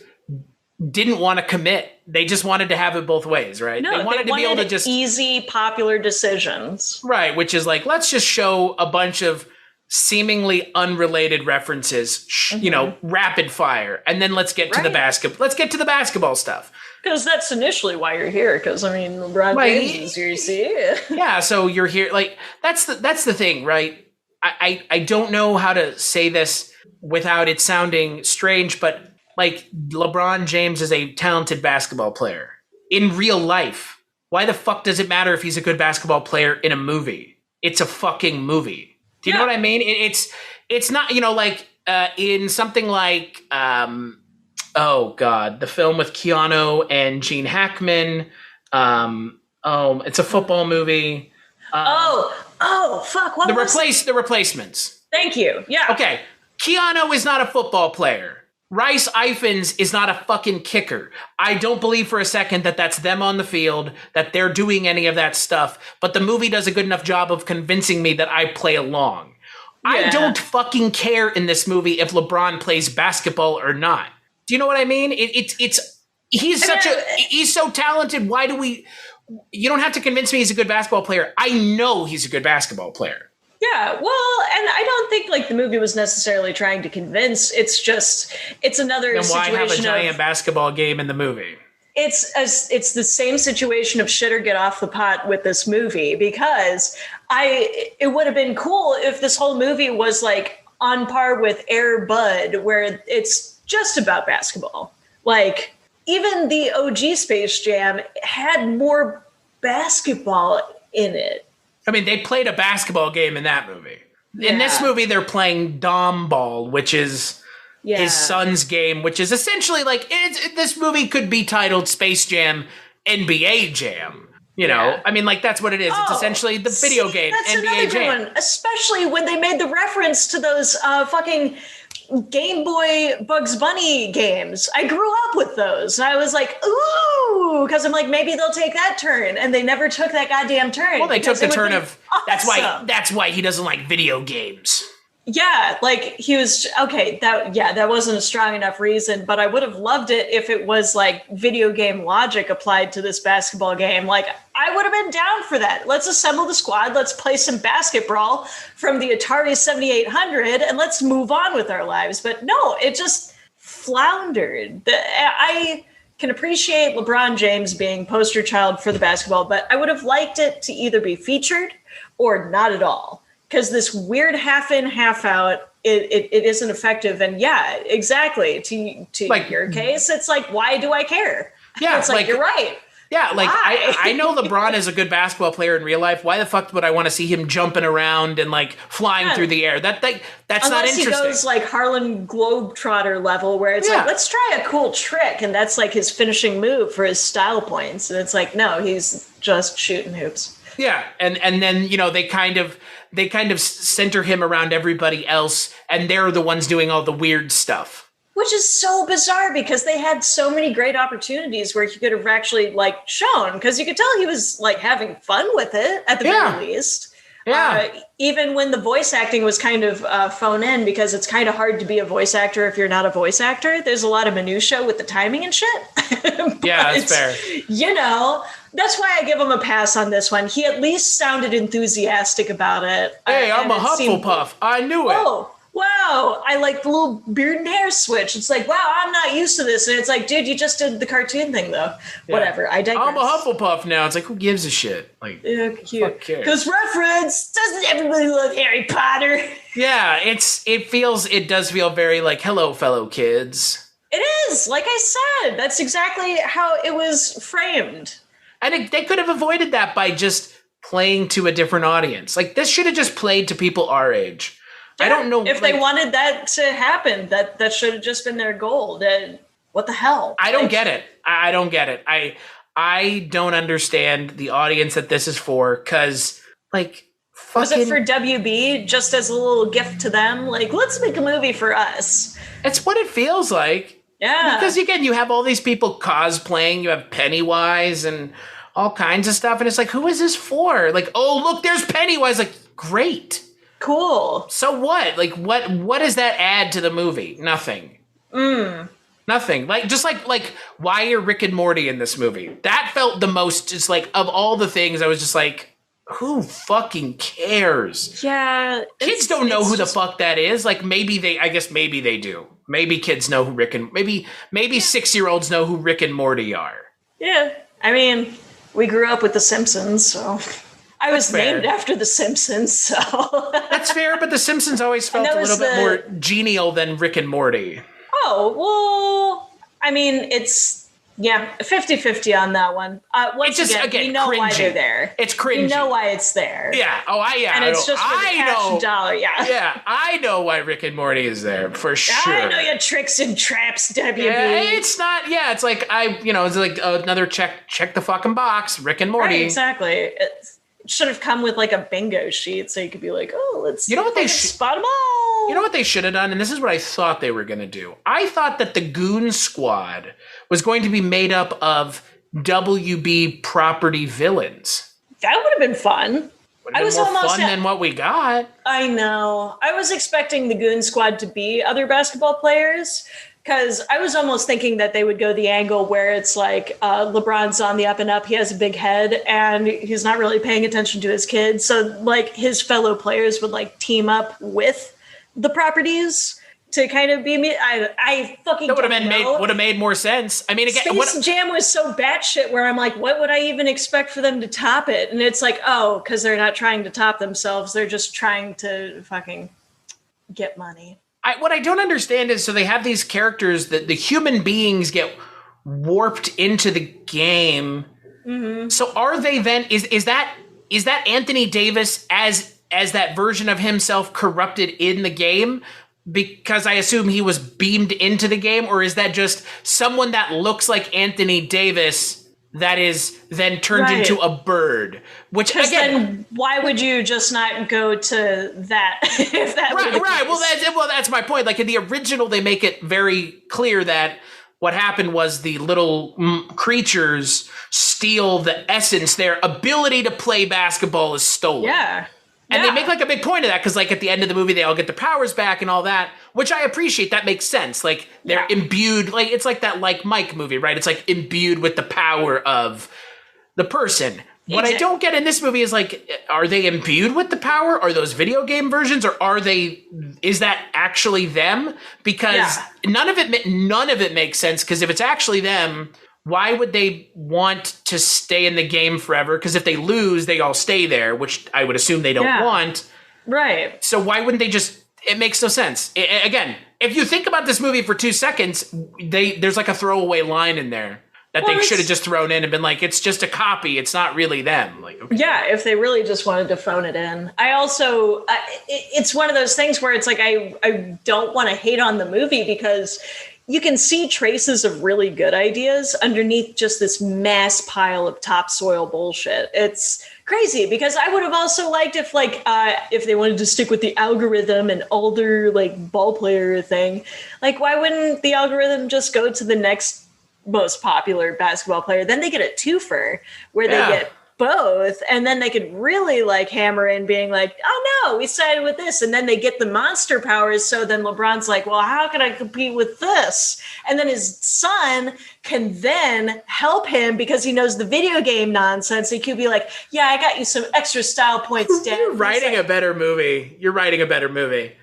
didn't want to commit. They just wanted to have it both ways, right? No, they wanted to be able to just easy, popular decisions. Right, which is like, let's just show a bunch of seemingly unrelated references, you know, rapid fire, and then let's get to the basketball stuff. Because that's initially why you're here. Because, I mean, LeBron James is here, you see. Yeah, so you're here. Like, that's the thing, right? I don't know how to say this without it sounding strange, but like, LeBron James is a talented basketball player in real life. Why the fuck does it matter if he's a good basketball player in a movie? It's a fucking movie. Do you know what I mean? It's not, you know, like in something like, oh God, the film with Keanu and Gene Hackman. It's a football movie. Fuck. The Replacements. Thank you. Yeah. Okay. Keanu is not a football player. Rice Ifans is not a fucking kicker. I don't believe for a second that that's them on the field, that they're doing any of that stuff, but the movie does a good enough job of convincing me that I play along. Yeah. I don't fucking care in this movie if LeBron plays basketball or not. Do you know what I mean? He's so talented. You don't have to convince me he's a good basketball player. I know he's a good basketball player. Yeah, well, and I don't think like the movie was necessarily trying to convince. It's another situation. Then why have a giant basketball game in the movie? It's the same situation of shit or get off the pot with this movie, because it would have been cool if this whole movie was like on par with Air Bud, where it's just about basketball. Like, even the OG Space Jam had more basketball in it. I mean, they played a basketball game in that movie. Yeah. In this movie, they're playing Dom Ball, which is his son's game, which is essentially like, this movie could be titled Space Jam NBA Jam. You know, I mean, like, that's what it is. It's essentially the video game NBA Jam. One, especially when they made the reference to those fucking Game Boy Bugs Bunny games. I grew up with those. And I was like, ooh, because I'm like, maybe they'll take that turn. And they never took that goddamn turn. Well, they took the turn of, awesome. That's why he doesn't like video games. Yeah, like he was okay. That wasn't a strong enough reason, but I would have loved it if it was like video game logic applied to this basketball game. Like I would have been down for that. Let's assemble the squad. Let's play some basketball from the Atari 7800, and let's move on with our lives. But no, it just floundered. I can appreciate LeBron James being poster child for the basketball, but I would have liked it to either be featured or not at all. Because this weird half in, half out, it isn't effective. And yeah, exactly. To like, your case, it's like, why do I care? Yeah, it's like you're right. Yeah, like I know LeBron is a good basketball player in real life. Why the fuck would I want to see him jumping around and like flying through the air? That's not interesting. Unless he goes like Harlem Globetrotter level, where it's like, let's try a cool trick, and that's like his finishing move for his style points. And it's like, no, he's just shooting hoops. Yeah, and then they kind of center him around everybody else, and they're the ones doing all the weird stuff. Which is so bizarre because they had so many great opportunities where he could have actually like shown, because you could tell he was like having fun with it at the very least. Yeah. Even when the voice acting was kind of phone in, because it's kind of hard to be a voice actor if you're not a voice actor. There's a lot of minutia with the timing and shit. Yeah, that's fair. That's why I give him a pass on this one. He at least sounded enthusiastic about it. Hey, I'm a Hufflepuff. I knew it. Oh, wow. I like the little beard and hair switch. It's like, wow, I'm not used to this. And it's like, dude, you just did the cartoon thing, though. Yeah. Whatever. I digress. I'm a Hufflepuff now. It's like, who gives a shit? Like, yeah, cute. Because reference, doesn't everybody love Harry Potter? Yeah, it does feel very like, hello, fellow kids. It is. Like I said, that's exactly how it was framed. And they could have avoided that by just playing to a different audience. Like, this should have just played to people our age. Yeah, I don't know. If they wanted that to happen, that should have just been their goal. What the hell? I don't get it. I don't get it. I don't understand the audience that this is for, because, like, was it for WB just as a little gift to them? Like, let's make a movie for us. It's what it feels like. Yeah. Because, again, you have all these people cosplaying. You have Pennywise and all kinds of stuff. And it's like, who is this for? Like, oh, look, there's Pennywise. Like, great. Cool. So what? Like, what does that add to the movie? Nothing. Nothing. Like, just like, why are Rick and Morty in this movie? That felt the most, just like, of all the things, I was just like, who fucking cares? Yeah. Kids don't know who the fuck that is. Like, maybe they do. Maybe kids know who maybe 6-year-olds know who Rick and Morty are. Yeah. I mean, we grew up with The Simpsons, so I was named after The Simpsons, so. That's fair, but The Simpsons always felt a little bit more genial than Rick and Morty. Oh, well, I mean, it's, 50-50 on that one. Once again, we know cringy. Why they're there. It's cringy. We know why it's there. Yeah. And it's just for the cash and dollar. Yeah. Yeah. I know why Rick and Morty is there for sure. I know your tricks and traps, WB. Yeah, it's not. Yeah, it's like it's like another check the fucking box. Rick and Morty. Right, exactly. It should have come with like a bingo sheet, so you could be like, oh, let's. You know what they spot them all. You know what they should have done, and this is what I thought they were going to do. I thought that the Goon Squad was going to be made up of WB property villains. That would have been fun. Would have been more fun than what we got. I know. I was expecting the Goon Squad to be other basketball players, because I was almost thinking that they would go the angle where it's like LeBron's on the up and up. He has a big head and he's not really paying attention to his kids. So like his fellow players would like team up with the properties to kind of be me. I fucking that would have made more sense. I mean, again, Space Jam was so batshit where I'm like, what would I even expect for them to top it? And it's like, oh, because they're not trying to top themselves. They're just trying to fucking get money. What I don't understand is, so they have these characters that the human beings get warped into the game. Mm-hmm. So are they then, is that Anthony Davis as that version of himself corrupted in the game? Because I assume he was beamed into the game, or is that just someone that looks like Anthony Davis that is then turned into a bird? Which again, then why would you just not go to that? If that right. Well, that's my point. Like in the original, they make it very clear that what happened was the little creatures steal the essence. Their ability to play basketball is stolen. Yeah. And they make like a big point of that because like at the end of the movie, they all get their powers back and all that, which I appreciate. That makes sense. Like they're imbued, like it's like that Like Mike movie, right? It's like imbued with the power of the person. What I don't get in this movie is like, are they imbued with the power? Are those video game versions, or is that actually them? Because none of it makes sense. Because if it's actually them, why would they want to stay in the game forever? Because if they lose, they all stay there, which I would assume they don't want. Right. So why wouldn't they just? It makes no sense. Again, if you think about this movie for 2 seconds, there's like a throwaway line in there that they should have just thrown in and been like, it's just a copy. It's not really them. Like, okay. Yeah, if they really just wanted to phone it in. I also, it's one of those things where it's like, I don't want to hate on the movie because you can see traces of really good ideas underneath just this mass pile of topsoil bullshit. It's crazy because I would have also liked if they wanted to stick with the algorithm and older like ball player thing, like why wouldn't the algorithm just go to the next most popular basketball player? Then they get a twofer where they get both, and then they could really like hammer in being like, oh no, we sided with this, and then they get the monster powers. So then LeBron's like, well, how can I compete with this? And then his son can then help him because he knows the video game nonsense. He could be like, yeah, I got you some extra style points, Dad. You're writing a better movie.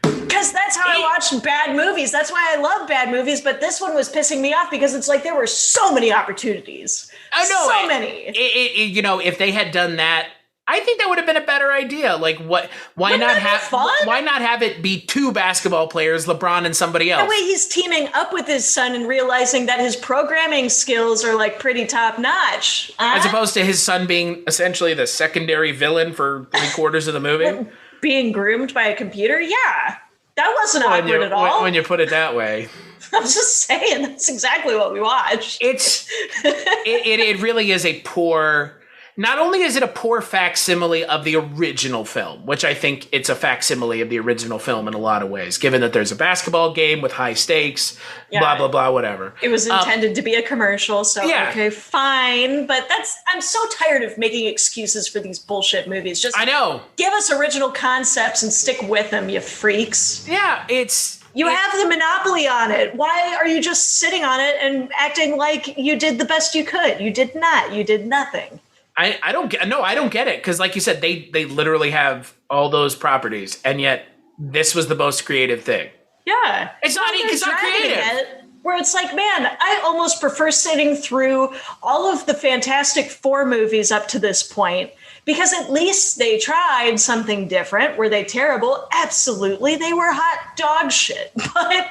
Because that's how I watch bad movies. That's why I love bad movies. But this one was pissing me off because it's like there were so many opportunities. Oh no, so many. If they had done that, I think that would have been a better idea. Like, why not have it be 2 basketball players, LeBron and somebody else? That way, he's teaming up with his son and realizing that his programming skills are like pretty top notch, as opposed to his son being essentially the secondary villain for 3/4 of the movie, being groomed by a computer. Yeah. That wasn't awkward at all. When you put it that way. I'm just saying, that's exactly what we watched. It really is a poor... Not only is it a poor facsimile of the original film, which I think it's a facsimile of the original film in a lot of ways, given that there's a basketball game with high stakes, blah, blah, blah, whatever. It was intended to be a commercial, so okay, fine. But I'm so tired of making excuses for these bullshit movies. Just I know. Give us original concepts and stick with them, you freaks. Yeah, You have the monopoly on it. Why are you just sitting on it and acting like you did the best you could? You did not. You did nothing. I don't get it. Because like you said, they literally have all those properties. And yet this was the most creative thing. Yeah. It's not creative. Where it's like, man, I almost prefer sitting through all of the Fantastic Four movies up to this point. Because at least they tried something different. Were they terrible? Absolutely. They were hot dog shit. But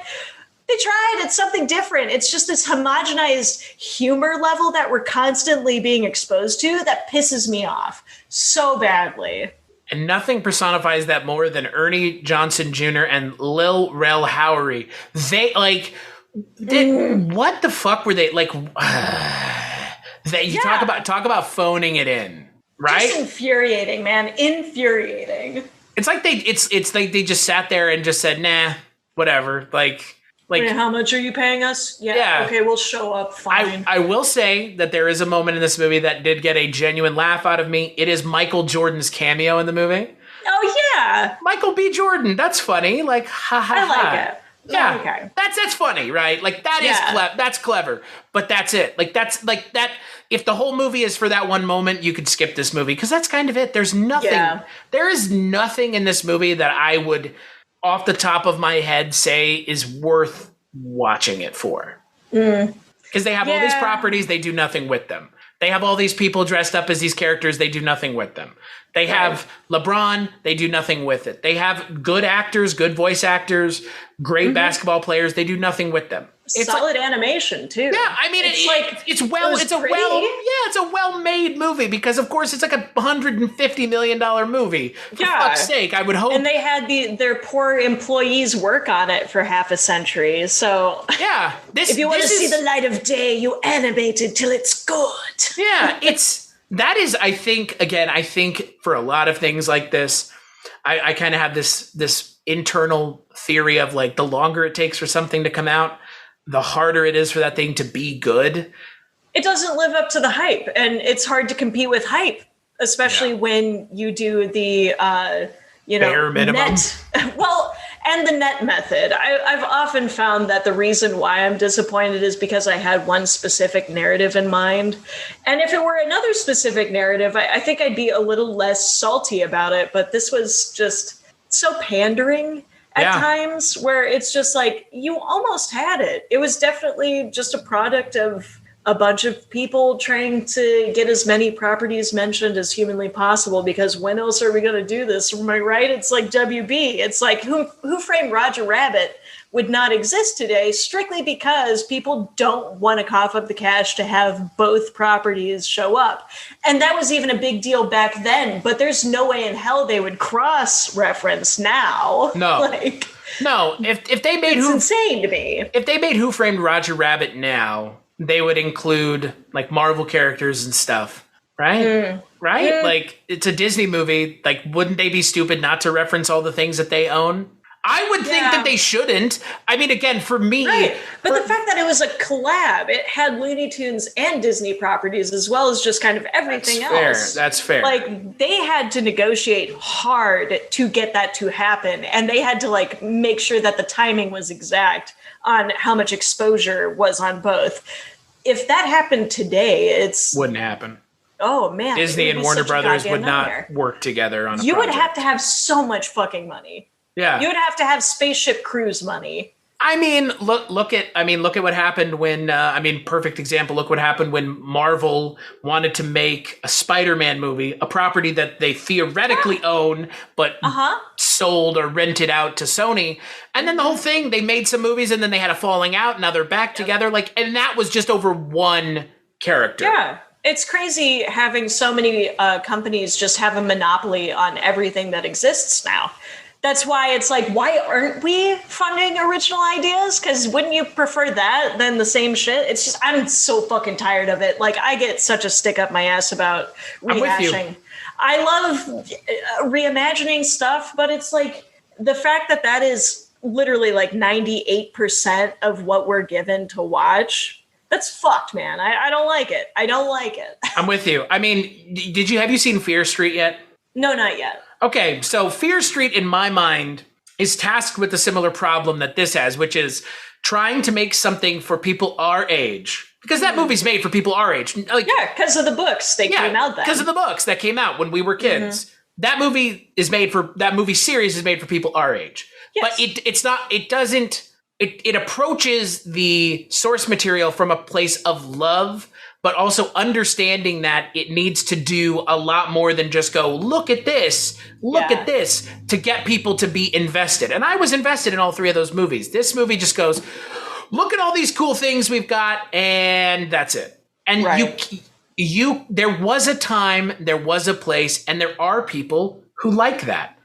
they tried. It's something different. It's just this homogenized humor level that we're constantly being exposed to that pisses me off so badly. And nothing personifies that more than Ernie Johnson Jr. and Lil Rel Howery. They what the fuck were they like? Talk about phoning it in, right? Just infuriating, man. Infuriating. It's like they just sat there and just said, nah, whatever. Like, how much are you paying us? Yeah. Okay, we'll show up. Fine. I will say that there is a moment in this movie that did get a genuine laugh out of me. It is Michael Jordan's cameo in the movie. Oh yeah, Michael B. Jordan. That's funny. Like, ha ha. I like it. Yeah, okay. That's funny, right? Like that's clever. But that's it. Like that's like that. If the whole movie is for that one moment, you could skip this movie because that's kind of it. There's nothing. Yeah. There is nothing in this movie that I would, off the top of my head, say is worth watching it for. Because they have all these properties, they do nothing with them. They have all these people dressed up as these characters, they do nothing with them. They have LeBron, they do nothing with it. They have good actors, good voice actors, great basketball players, they do nothing with them. It's solid animation too. Yeah, I mean it's a well-made movie because of course it's like $150 million movie. For fuck's sake, I would hope. And they had their poor employees work on it for half a century. So yeah, if you want to see the light of day, you animate it till it's good. Yeah, that is, I think for a lot of things like this, I kind of have this internal theory of like the longer it takes for something to come out, the harder it is for that thing to be good. It doesn't live up to the hype, and it's hard to compete with hype, especially when you do the bare minimum. Well, and the net method. I've often found that the reason why I'm disappointed is because I had one specific narrative in mind. And if it were another specific narrative, I think I'd be a little less salty about it. But this was just so pandering at times, where it's just like, you almost had it. It was definitely just a product of a bunch of people trying to get as many properties mentioned as humanly possible, because when else are we going to do this? Am I right? It's like WB. It's like Who Framed Roger Rabbit would not exist today strictly because people don't want to cough up the cash to have both properties show up. And that was even a big deal back then, but there's no way in hell they would cross-reference now. No. No, if they made it's insane to me. If they made Who Framed Roger Rabbit now, they would include like Marvel characters and stuff, right? Right? Like, it's a Disney movie. Like, wouldn't they be stupid not to reference all the things that they own? I would think that they shouldn't. I mean, again, for me... Right. But the fact that it was a collab, it had Looney Tunes and Disney properties as well as just kind of everything else. That's fair. Like, they had to negotiate hard to get that to happen. And they had to, like, make sure that the timing was exact on how much exposure was on both. If that happened today, wouldn't happen. Oh, man. Disney and Warner Brothers would not work together on a project. You would have to have so much fucking money. Yeah. You would have to have Spaceship Cruise money. I mean, look at what happened when perfect example, look what happened when Marvel wanted to make a Spider-Man movie, a property that they theoretically own but sold or rented out to Sony. And then the whole thing, they made some movies and then they had a falling out, now they're back together, like, and that was just over one character. Yeah. It's crazy having so many companies just have a monopoly on everything that exists now. That's why it's like, why aren't we funding original ideas? Because wouldn't you prefer that than the same shit? It's just, I'm so fucking tired of it. Like, I get such a stick up my ass about rehashing. I love reimagining stuff, but it's like the fact that that is literally like 98% of what we're given to watch. That's fucked, man. I don't like it. I don't like it. I'm with you. I mean, have you seen Fear Street yet? No, not yet. Okay, so Fear Street, in my mind, is tasked with a similar problem that this has, which is trying to make something for people our age. Because that movie's made for people our age. Like, yeah, because of the books that came out then. Because of the books that came out when we were kids. That movie series is made for people our age. Yes. But it approaches the source material from a place of love, but also understanding that it needs to do a lot more than just go, look at this, to get people to be invested. And I was invested in all three of those movies. This movie just goes, look at all these cool things we've got, and that's it. And there was a time, there was a place, and there are people who like that.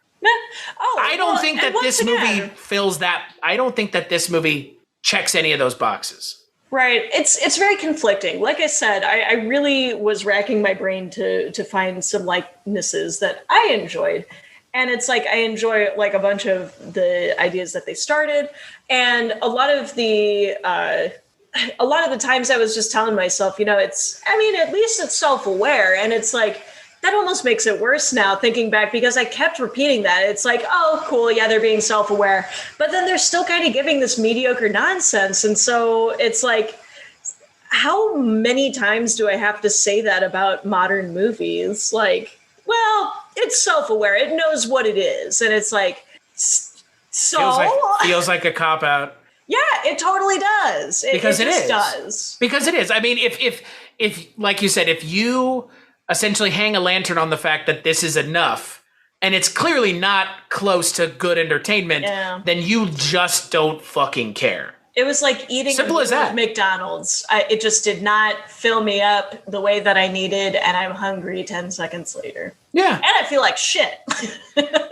I don't think that this movie fills that. I don't think that this movie checks any of those boxes. Right. It's very conflicting. Like I said, I really was racking my brain to find some likenesses that I enjoyed. And it's like, I enjoy like a bunch of the ideas that they started. And a lot of the times I was just telling myself, at least it's self-aware. And it's like, that almost makes it worse now thinking back, because I kept repeating that. It's like, oh, cool. Yeah, they're being self-aware. But then they're still kind of giving this mediocre nonsense. And so it's like, how many times do I have to say that about modern movies? Like, well, it's self-aware. It knows what it is. And it's like, so? Feels like a cop-out. Yeah, it totally does. Because it just is. Does. Because it is. I mean, if like you said, if you essentially hang a lantern on the fact that this is enough, and it's clearly not close to good entertainment, then you just don't fucking care. It was like eating Simple as that. McDonald's. It just did not fill me up the way that I needed, and I'm hungry 10 seconds later. Yeah. And I feel like shit.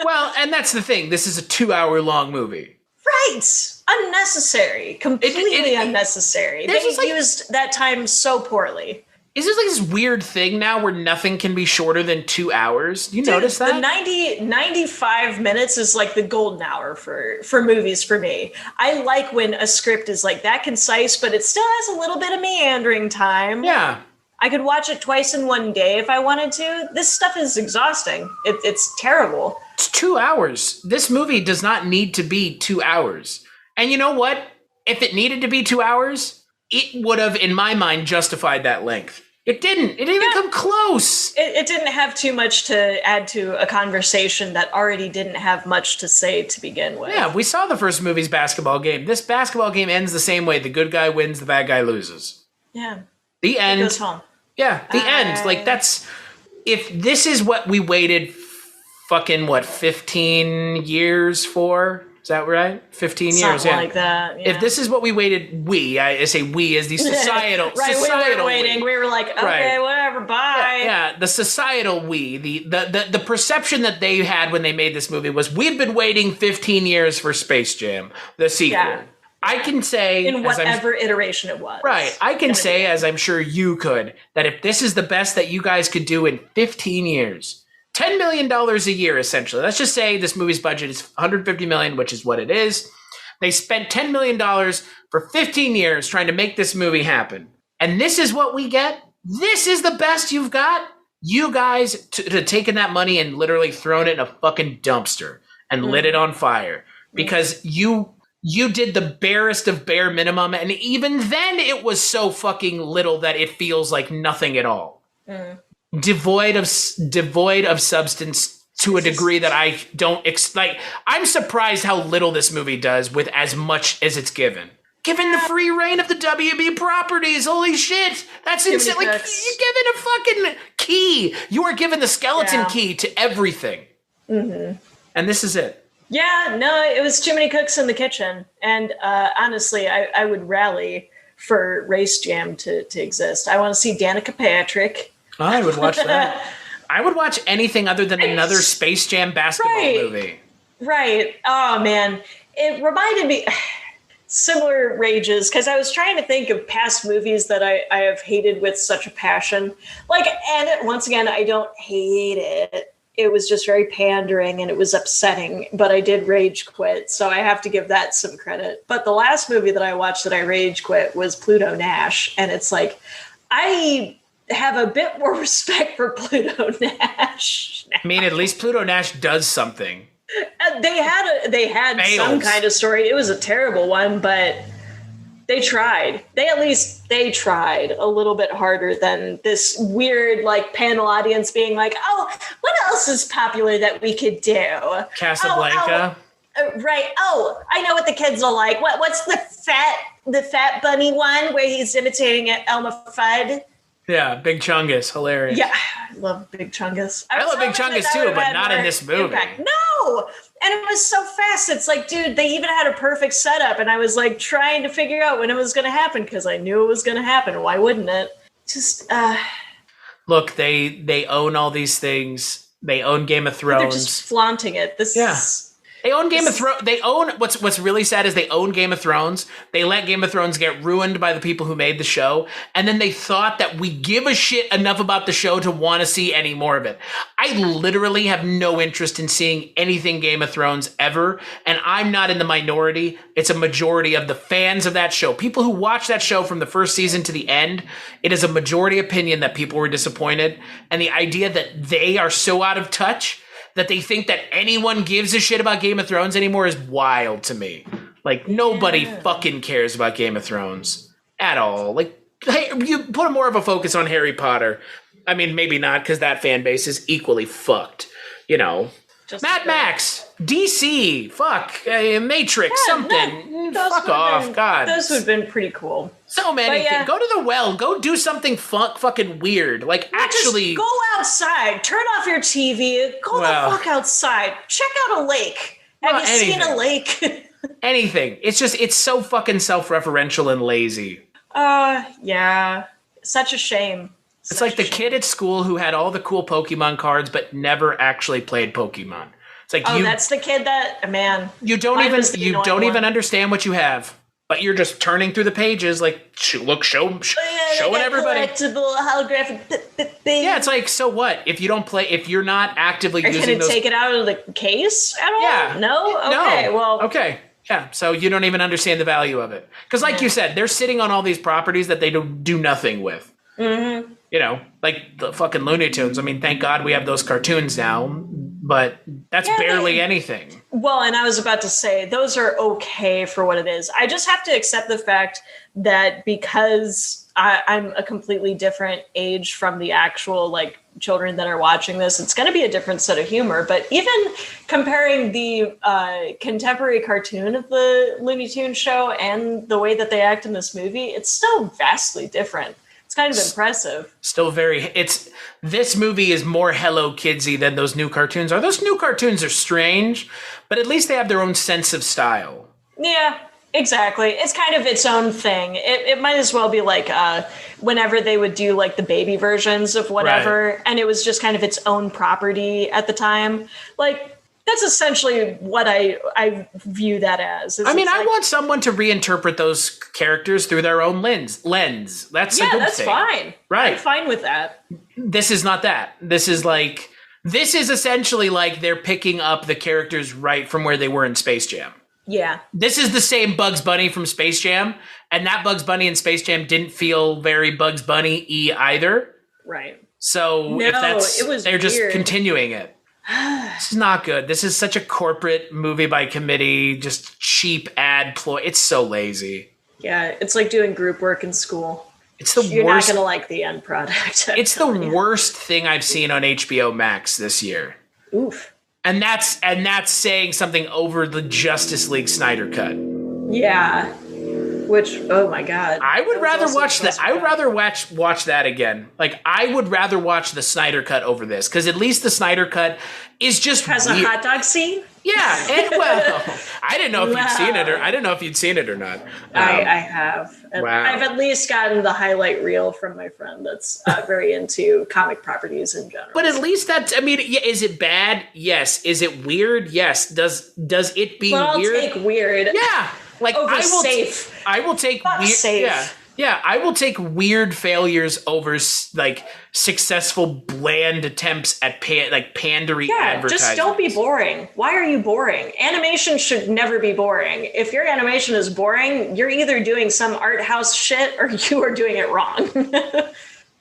Well, and that's the thing. This is a 2-hour-long movie. Right. Unnecessary. Completely unnecessary. They used that time so poorly. Is this like this weird thing now where nothing can be shorter than 2 hours? You notice that? The 95 minutes is like the golden hour for movies for me. I like when a script is like that concise, but it still has a little bit of meandering time. Yeah. I could watch it twice in one day if I wanted to. This stuff is exhausting. It's terrible. It's 2 hours. This movie does not need to be 2 hours. And you know what? If it needed to be 2 hours, it would have, in my mind, justified that length. It didn't. It didn't even come close. It didn't have too much to add to a conversation that already didn't have much to say to begin with. Yeah, we saw the first movie's basketball game. This basketball game ends the same way. The good guy wins, the bad guy loses. Yeah. The end. He goes home. Yeah, the end. Like, that's... If this is what we waited fucking, 15 years for? Is that right? 15 years, Something yeah. like that. Yeah. If this is what we waited, I say we as the societal... right, societal we were waiting. We were like, okay, whatever, bye. Yeah, the societal we, the perception that they had when they made this movie was, we've been waiting 15 years for Space Jam, the sequel. Yeah. I can say... In whatever iteration it was. Right. I can say, as I'm sure you could, that if this is the best that you guys could do in 15 years... $10 million a year, essentially. Let's just say this movie's budget is $150 million, which is what it is. They spent $10 million for 15 years trying to make this movie happen. And this is what we get? This is the best you've got? You guys to taken that money and literally thrown it in a fucking dumpster and lit it on fire. Because you did the barest of bare minimum, and even then it was so fucking little that it feels like nothing at all. Devoid of substance to a degree that I don't like. I'm surprised how little this movie does with as much as it's given. Given the free reign of the WB properties, holy shit, that's insane! Like, you're given a fucking key. You are given the skeleton key to everything, and this is it. Yeah, no, it was too many cooks in the kitchen, and honestly, I would rally for Race Jam to exist. I want to see Danica Patrick. I would watch that. I would watch anything other than another Space Jam basketball movie. Right. Oh, man. It reminded me... Similar rages, because I was trying to think of past movies that I have hated with such a passion. Like, and once again, I don't hate it. It was just very pandering and it was upsetting, but I did rage quit, so I have to give that some credit. But the last movie that I watched that I rage quit was Pluto Nash, and it's like, I have a bit more respect for Pluto Nash now. I mean, at least Pluto Nash does something. They had some kind of story. It was a terrible one, but they tried. They tried a little bit harder than this weird like panel audience being like, oh, what else is popular that we could do? Casablanca. Right. Oh, I know what the kids will like. What's the fat bunny one where he's imitating Elmer Fudd? Yeah, Big Chungus, hilarious. Yeah, I love Big Chungus. I love Big Chungus too, but not in this movie. Impact. No, and it was so fast. It's like, dude, they even had a perfect setup, and I was like trying to figure out when it was going to happen because I knew it was going to happen. Why wouldn't it? Just look, they own all these things. They own Game of Thrones. They're just flaunting it. They own Game of Thrones. They own what's really sad is they own Game of Thrones. They let Game of Thrones get ruined by the people who made the show, and then they thought that we give a shit enough about the show to want to see any more of it. I literally have no interest in seeing anything Game of Thrones ever, and I'm not in the minority. It's a majority of the fans of that show. People who watch that show from the first season to the end, it is a majority opinion that people were disappointed, and the idea that they are so out of touch that they think that anyone gives a shit about Game of Thrones anymore is wild to me. Like, nobody fucking cares about Game of Thrones at all. Like, hey, you put more of a focus on Harry Potter. I mean, maybe not, because that fan base is equally fucked. You know, just Mad Max, DC, Matrix, something. Fuck off, God. Those would have been pretty cool. So many things. Go to the well. Go do something fucking weird. Like, actually. Just go outside. Turn off your TV. Go the fuck outside. Check out a lake. Have you seen a lake? Anything. It's so fucking self-referential and lazy. Yeah. Such a shame. It's like the kid at school who had all the cool Pokemon cards but never actually played Pokemon. It's like that's the kid that you don't even understand what you have, but you're just turning through the pages like showing everybody. Collectible holographic. Yeah, it's like, so what if you don't play? If you're not actively using those, take it out of the case at all? Yeah, no. Okay, well, okay. Yeah, so you don't even understand the value of it because, like you said, they're sitting on all these properties that they do nothing with. Mm-hmm. You know, like the fucking Looney Tunes. I mean, thank God we have those cartoons now. but that's barely anything. Well, and I was about to say, those are okay for what it is. I just have to accept the fact that because I'm a completely different age from the actual like children that are watching this, it's going to be a different set of humor. But even comparing the contemporary cartoon of the Looney Tunes show and the way that they act in this movie, it's still vastly different. It's kind of impressive. Still this movie is more Hello Kidsy than those new cartoons are. Those new cartoons are strange, but at least they have their own sense of style. Yeah, exactly. It's kind of its own thing. It might as well be like whenever they would do like the baby versions of whatever, right. And it was just kind of its own property at the time. Like, that's essentially what I view that as. I want someone to reinterpret those characters through their own lens. That's a good that's thing. Fine. Right. I'm fine with that. This is not that. This is essentially like they're picking up the characters right from where they were in Space Jam. Yeah. This is the same Bugs Bunny from Space Jam, and that Bugs Bunny in Space Jam didn't feel very Bugs Bunny-y either. Right. So they're just continuing it. This is not good. This is such a corporate movie by committee, just cheap ad ploy. It's so lazy. Yeah, it's like doing group work in school. It's the You're worst. Not going to like the end product. It's the worst thing I've seen on HBO Max this year. Oof. And that's saying something over the Justice League Snyder cut. Yeah. Which, oh my God. I would rather watch that. I would rather watch that again. Like, I would rather watch the Snyder cut over this, because at least the Snyder cut is just has weird. A hot dog scene. Yeah, and well, I didn't know if you'd seen it, or I didn't know if you'd seen it or not. I have. Wow. I've at least gotten the highlight reel from my friend that's very into comic properties in general. But at least that's. I mean, is it bad? Yes. Is it weird? Yes. Does it being weird? I'll take weird. Yeah. Like over I will safe. I will take weird. Safe. Yeah. I will take weird failures over like successful bland attempts at pandery advertising. Just don't be boring. Why are you boring? Animation should never be boring. If your animation is boring, you're either doing some art house shit or you are doing it wrong.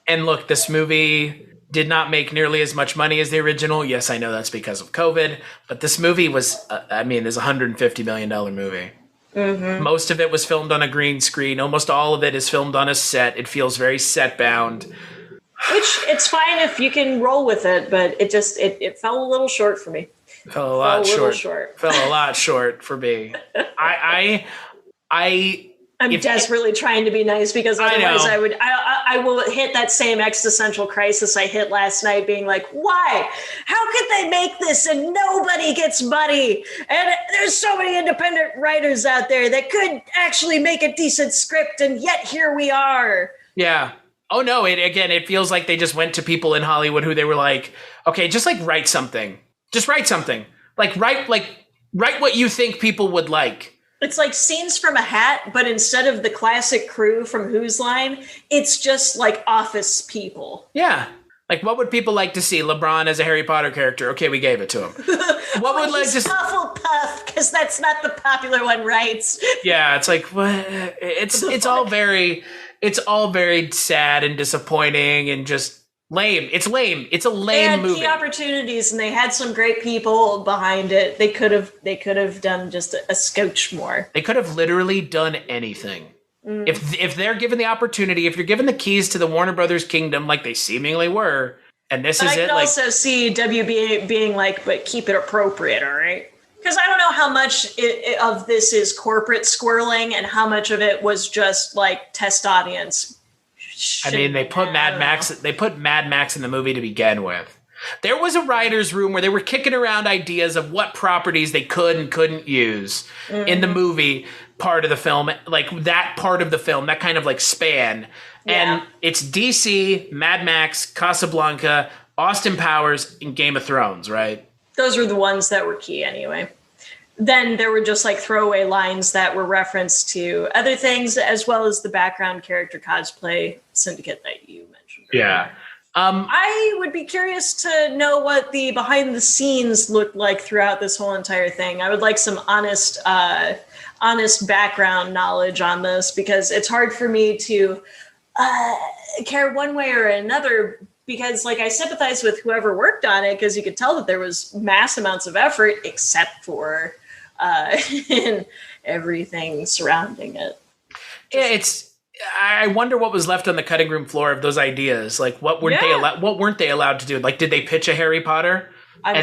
And look, this movie did not make nearly as much money as the original. Yes, I know that's because of COVID, but this movie was, is a $150 million movie. Mm-hmm. Most of it was filmed on a green screen. Almost all of it is filmed on a set. It feels very set bound. Which it's fine if you can roll with it, but it fell a little short for me. Fell a lot short. Fell a lot short for me. I'm desperately trying to be nice because otherwise I will hit that same existential crisis I hit last night, being like, why? How could they make this and nobody gets money? And there's so many independent writers out there that could actually make a decent script, and yet here we are. Yeah. Oh no, it feels like they just went to people in Hollywood who they were like, okay, just like write something. Just write something. Write what you think people would like. It's like Scenes from a Hat, but instead of the classic crew from Whose Line, it's just like office people. Yeah. Like, what would people like to see? LeBron as a Harry Potter character. Okay, we gave it to him. What would like to see? Hufflepuff, because that's not the popular one, right? Yeah, it's like, what? It's all very sad and disappointing and just lame. It's lame. It's a lame movie. They had key opportunities, and they had some great people behind it. They could have done just a scotch more. They could have literally done anything. If they're given the opportunity, if you're given the keys to the Warner Brothers kingdom, like they seemingly were, and this is it. I could also see WB being like, but keep it appropriate, all right? Because I don't know how much of this is corporate squirreling and how much of it was just like test audience. I mean, they put Mad Max. They put Mad Max in the movie to begin with. There was a writer's room where they were kicking around ideas of what properties they could and couldn't use in the movie part of the film, like that part of the film, that kind of like span. Yeah. And it's DC, Mad Max, Casablanca, Austin Powers, and Game of Thrones, right? Those were the ones that were key anyway. Then there were just like throwaway lines that were referenced to other things, as well as the background character cosplay syndicate that you mentioned earlier. Yeah. I would be curious to know what the behind the scenes looked like throughout this whole entire thing. I would like some honest background knowledge on this, because it's hard for me to care one way or another because like I sympathize with whoever worked on it because you could tell that there was mass amounts of effort, except for in everything surrounding it. I wonder what was left on the cutting room floor of those ideas. Like, what weren't they allowed to do? Like, did they pitch a Harry Potter?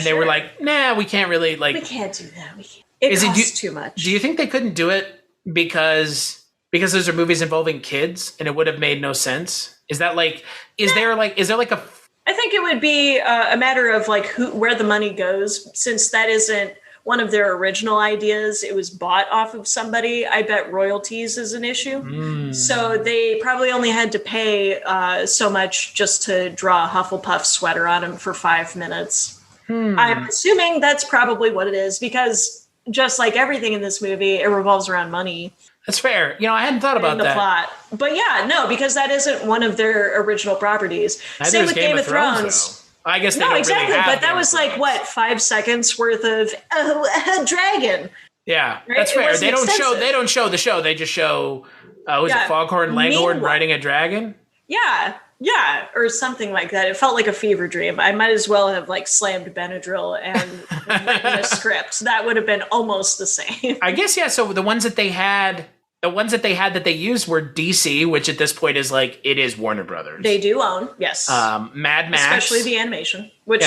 They were like, nah, we can't really, like... We can't do that. It costs too much. Do you think they couldn't do it because those are movies involving kids and it would have made no sense? Is that like... Is there like a... I think it would be a matter of like where the money goes, since that isn't one of their original ideas. It was bought off of somebody. I bet royalties is an issue. So they probably only had to pay so much just to draw a Hufflepuff sweater on him for 5 minutes. I'm assuming that's probably what it is, because just like everything in this movie, it revolves around money. That's fair. I hadn't thought about that. Plot. But yeah, no, because that isn't one of their original properties. Same with Game of Thrones. I guess they don't exactly. Really have but that was like, what, 5 seconds worth of a dragon. Yeah, right? That's fair. They don't show the show. They just show, was it Foghorn Leghorn riding a dragon? Yeah, or something like that. It felt like a fever dream. I might as well have like slammed Benadryl and written a script. That would have been almost the same. I guess, yeah. So the ones that they had that they used were DC, which at this point is like, it is Warner Brothers. They do own, yes. Mad Max. Especially the animation, which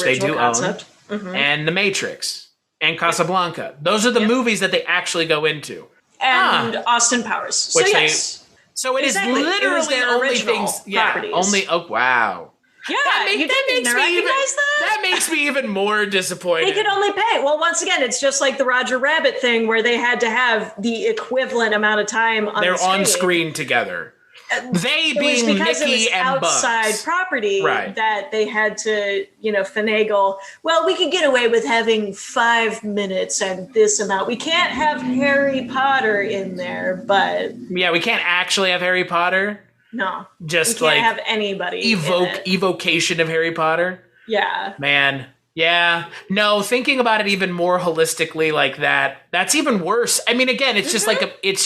they do concept. Own. And The Matrix and Casablanca. Those are the movies that they actually go into. And Austin Powers. So yes. So it is literally their only things. Properties. Oh, wow. Yeah, that makes me even more disappointed. They could only pay. Well, once again, it's just like the Roger Rabbit thing where they had to have the equivalent amount of time on They're the screen. on screen together. They being Mickey and outside Bugs. property that they had to, finagle. Well, we could get away with having 5 minutes and this amount. We can't have Harry Potter in there, but yeah, we can't actually have Harry Potter. No, just we can't have anybody evocation of Harry Potter. Yeah, man. Yeah, no. Thinking about it even more holistically, like that's even worse. I mean, again, it's just like it's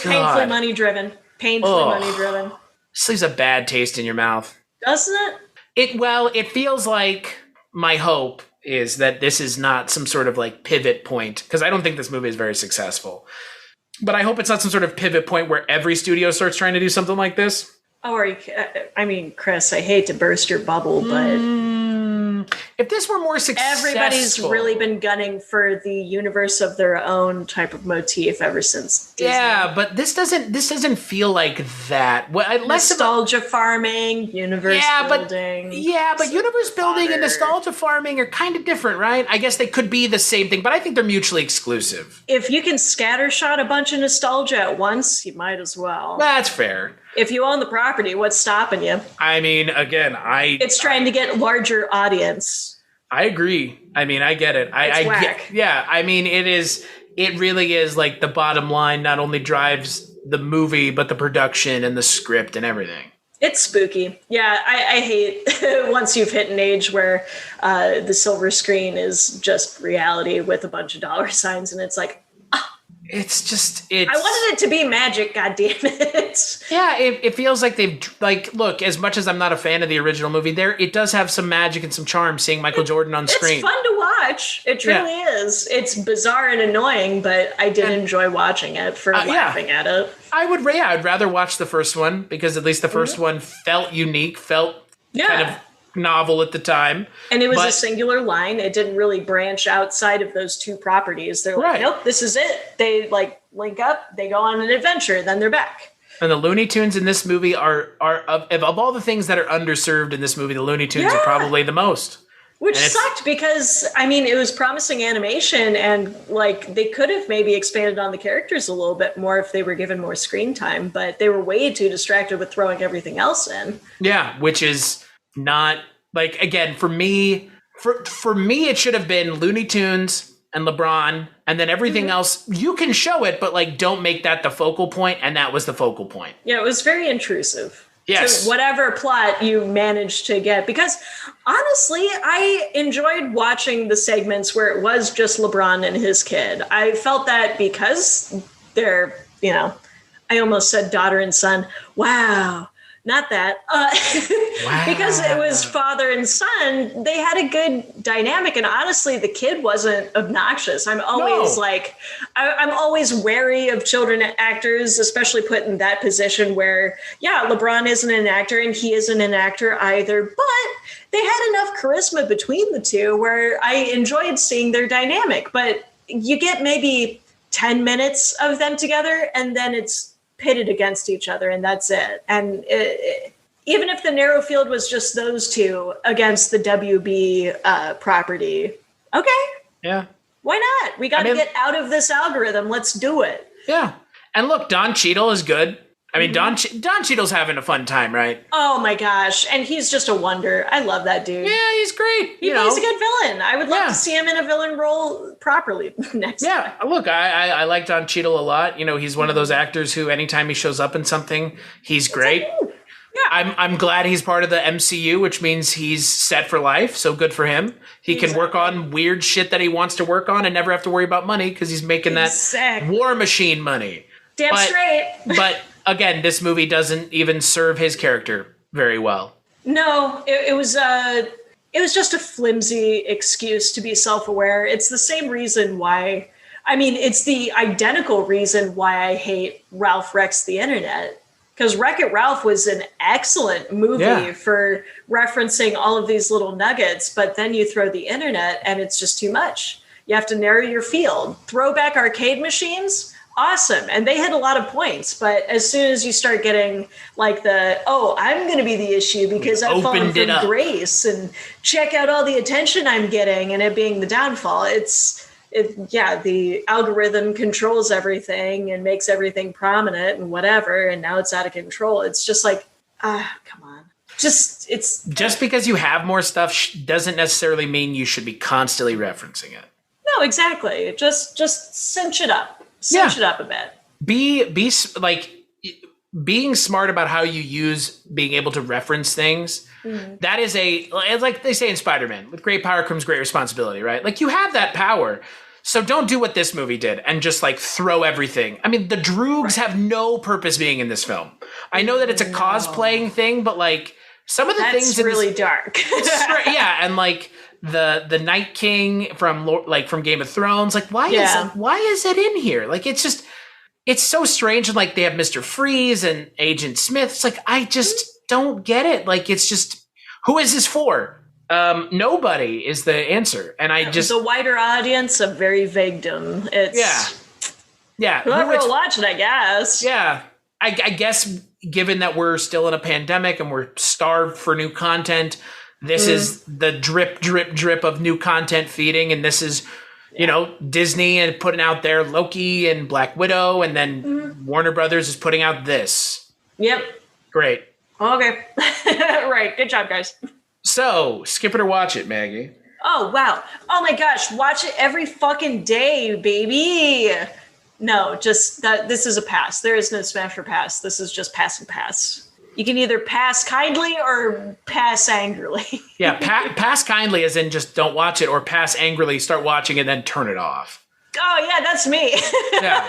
painfully money driven. Money driven. This leaves a bad taste in your mouth, doesn't it? It feels like my hope is that this is not some sort of like pivot point, because I don't think this movie is very successful. But I hope it's not some sort of pivot point where every studio starts trying to do something like this. Oh, Chris, I hate to burst your bubble, but if this were more successful, everybody's really been gunning for the universe of their own type of motif ever since Disney. Yeah, but this doesn't feel like that. Nostalgia farming, universe building. But universe building and nostalgia farming are kind of different, right? I guess they could be the same thing, but I think they're mutually exclusive. If you can scattershot a bunch of nostalgia at once, you might as well. That's fair. If you own the property, what's stopping you? I mean, again, it's trying to get larger audience. I agree. I mean, I get it. It's whack. I mean, it really is like the bottom line not only drives the movie, but the production and the script and everything. It's spooky. Yeah, I hate once you've hit an age where the silver screen is just reality with a bunch of dollar signs, and it's like, I wanted it to be magic, goddammit. Yeah, it feels like they've look, as much as I'm not a fan of the original movie, it does have some magic and some charm seeing Michael Jordan on screen. It's fun to watch. It truly is. It's bizarre and annoying, but I did enjoy watching it for laughing at it. I'd rather watch the first one, because at least the first one felt unique, felt kind of novel at the time. And it was a singular line. It didn't really branch outside of those two properties. They're like, nope, this is it. They link up, they go on an adventure, then they're back. And the Looney Tunes in this movie are of all the things that are underserved in this movie, the Looney Tunes are probably the most. Which sucked because, it was promising animation, and they could have maybe expanded on the characters a little bit more if they were given more screen time, but they were way too distracted with throwing everything else in. Yeah, which is not again, for me, it should have been Looney Tunes and LeBron, and then everything else you can show it, but don't make that the focal point, and that was the focal point. Yeah, it was very intrusive. Yes. To whatever plot you managed to get, because honestly, I enjoyed watching the segments where it was just LeBron and his kid. I felt that because they're, I almost said daughter and son. Wow. Not that. Wow. Because it was father and son, they had a good dynamic. And honestly, the kid wasn't obnoxious. I'm always I'm always wary of children actors, especially put in that position where, LeBron isn't an actor and he isn't an actor either. But they had enough charisma between the two where I enjoyed seeing their dynamic. But you get maybe 10 minutes of them together and then it's pitted against each other, and that's it. And even if the narrow field was just those two against the WB property, okay. Yeah. Why not? We got to get out of this algorithm. Let's do it. Yeah. And look, Don Cheadle is good. I mean, Don Cheadle's having a fun time, right? Oh my gosh. And he's just a wonder. I love that dude. Yeah, he's great. He plays a good villain. I would love to see him in a villain role properly next time. Look, I like Don Cheadle a lot. You know, he's one of those actors who anytime he shows up in something, he's great. I'm glad he's part of the MCU, which means he's set for life. So good for him. He can work on weird shit that he wants to work on and never have to worry about money because he's making that War Machine money. Damn straight. But again, this movie doesn't even serve his character very well. No, it was just a flimsy excuse to be self-aware. It's the same reason why, it's the identical reason why I hate Ralph Wrecks the Internet. Because Wreck-It Ralph was an excellent movie for referencing all of these little nuggets, but then you throw the internet and it's just too much. You have to narrow your field. Throwback arcade machines, awesome. And they hit a lot of points, but as soon as you start getting like I'm going to be the issue because I've fallen from grace and check out all the attention I'm getting and it being the downfall, the algorithm controls everything and makes everything prominent and whatever, and now it's out of control. It's just like, come on. Just because you have more stuff doesn't necessarily mean you should be constantly referencing it. No, exactly. Just cinch it up. Cinch it up a bit. Being smart about how you use being able to reference things. Mm-hmm. That is like they say in Spider-Man, with great power comes great responsibility, right? Like you have that power. So don't do what this movie did and just like throw everything. I mean, the Droogs have no purpose being in this film. I know that it's a cosplaying thing, but like some of the things really dark. And like the Night King from Game of Thrones, like why is it in here? Like it's so strange. And like they have Mr. Freeze and Agent Smith. It's like I just don't get it. Like it's just, who is this for? Nobody is the answer. And the wider audience, a very vaguedom. It's whoever will watch it, I guess. Yeah. I guess given that we're still in a pandemic and we're starved for new content, this is the drip, drip, drip of new content feeding. And this is, Disney and putting out their Loki and Black Widow. And then Warner Brothers is putting out this. Yep. Great. Okay. Right. Good job, guys. So, skip it or watch it, Maggie. Oh, wow. Oh, my gosh. Watch it every fucking day, baby. No, just that. This is a pass. There is no smash or pass. This is just pass and pass. You can either pass kindly or pass angrily. Yeah, pass kindly as in just don't watch it, or pass angrily, start watching it, then turn it off. Oh, yeah, that's me. Yeah.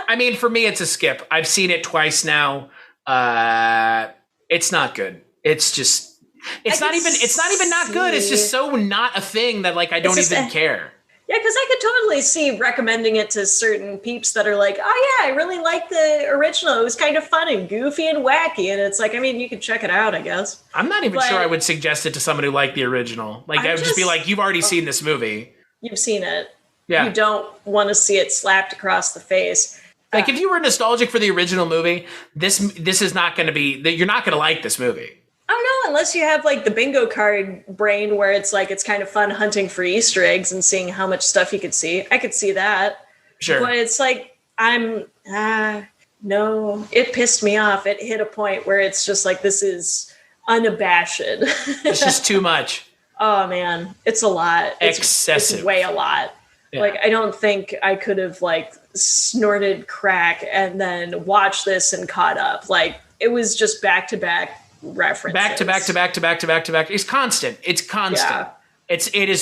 I mean, for me, it's a skip. I've seen it twice now. It's not good. It's just... It's not even not good. It's just so not a thing that like I don't even care. Yeah, because I could totally see recommending it to certain peeps that are like, oh yeah, I really like the original. It was kind of fun and goofy and wacky. And it's like, I mean, you could check it out, I guess. I'm not even sure I would suggest it to somebody who liked the original. Like I would just be like, you've already seen this movie. You've seen it. Yeah. You don't want to see it slapped across the face. Like if you were nostalgic for the original movie, this is not going to be, you're not going to like this movie. Oh no, unless you have like the bingo card brain where it's like it's kind of fun hunting for Easter eggs and seeing how much stuff you could see. I could see that. Sure. But it's like no, it pissed me off. It hit a point where it's just like this is unabashed. It's just too much. Oh man, it's a lot. Excessive. It's way a lot. Yeah. Like I don't think I could have like snorted crack and then watched this and caught up. Like it was just back to back references. Back to back. It's constant. Yeah. It is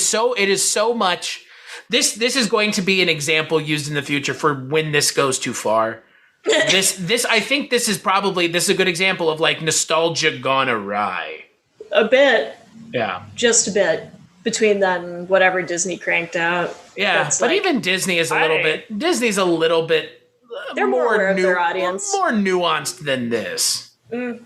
so much. This is going to be an example used in the future for when this goes too far. I think this is a good example of like nostalgia gone awry. A bit. Yeah. Just a bit. Between then, whatever Disney cranked out. Yeah, but like, even Disney is Disney's a little bit they're more aware of their audience. More nuanced than this.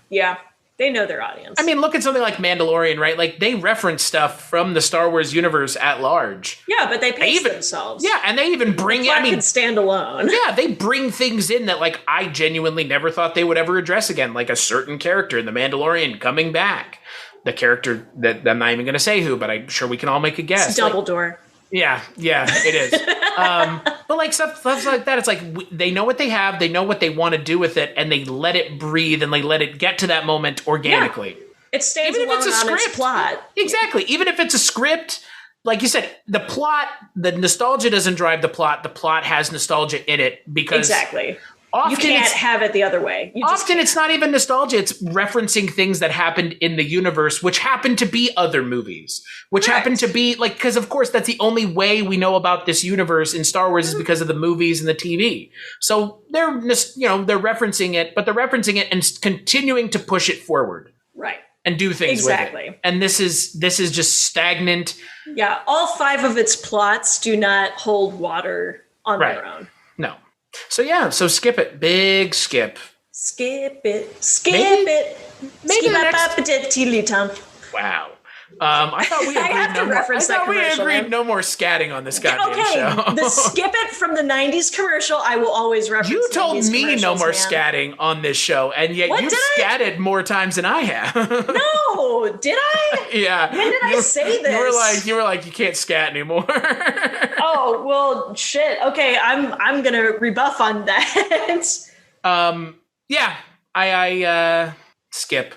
Yeah, they know their audience. I mean, look at something like Mandalorian, right? Like, they reference stuff from the Star Wars universe at large. Yeah, but they pace themselves. Yeah, and they even bring... can stand alone. Yeah, they bring things in that, like, I genuinely never thought they would ever address again. Like, a certain character in The Mandalorian coming back. The character that I'm not even going to say who, but I'm sure we can all make a guess. It's Dumbledore. Yeah, it is. But like stuff like that, it's like they know what they have, they know what they want to do with it, and they let it breathe and they let it get to that moment organically. Yeah. It stands alone on its plot. Exactly. Even if it's a script, like you said, the nostalgia doesn't drive the plot. The plot has nostalgia in it because exactly. Often you can't have it the other way. Often it's not even nostalgia. It's referencing things that happened in the universe, which happen to be other movies, which happen to be like, because of course that's the only way we know about this universe in Star Wars is because of the movies and the TV. So they're referencing it, but they're referencing it and continuing to push it forward. Right. And do things with it. And this is just stagnant. Yeah. All 5 of its plots do not hold water on their own. No. So skip it. Big skip. Skip it. Skip it. Maybe the next... Wow. I thought we agreed no more scatting on this goddamn show. The skip it from the 90s commercial, I will always reference. You told me no more scatting on this show, and yet you've scatted more times than I have. No, did I? Yeah. When did I say this? You were like, you can't scat anymore. Oh, well, shit. Okay, I'm gonna rebuff on that. Yeah. I skip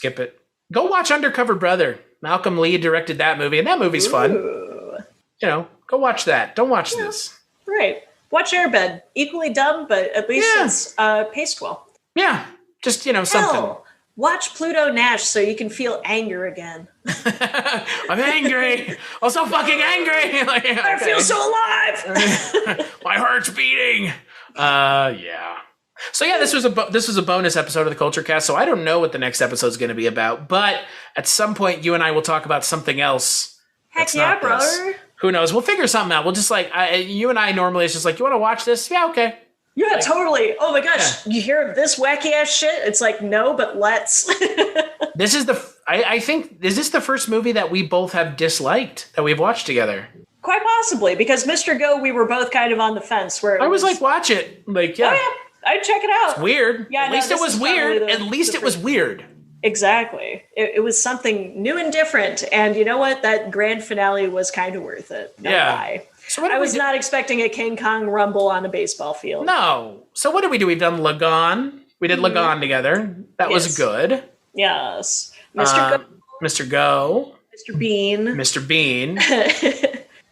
it. Go watch Undercover Brother. Malcolm Lee directed that movie, and that movie's fun. Go watch that. Don't watch this. Right. Watch Airbed. Equally dumb, but at least it's paced well. Yeah. Just, something. Watch Pluto Nash so you can feel anger again. I'm angry. I'm so fucking angry. I feel so alive. My heart's beating. Yeah. So yeah, this was a bonus episode of the Culture Cast. So I don't know what the next episode is going to be about, but at some point you and I will talk about something else. Heck yeah, brother. Who knows? We'll figure something out. We'll just you and I normally it's just like, you want to watch this? Yeah, okay. Yeah, totally. Oh my gosh, You hear of this wacky ass shit? It's like, no, but let's. This is I think, is this the first movie that we both have disliked that we've watched together? Quite possibly, because Mr. Go, we were both kind of on the fence where I was like, watch it. Like, yeah. Oh yeah. I'd check it out. It's weird. Yeah, At least it was weird. At least it was weird. Exactly. It was something new and different. And you know what? That grand finale was kind of worth it. No lie. So I was not expecting a King Kong rumble on a baseball field. No. So what did we do? We've done Lagan. We did Lagan together. That was good. Yes. Mr. Go. Mr. Go. Mr. Bean. Mr. Bean.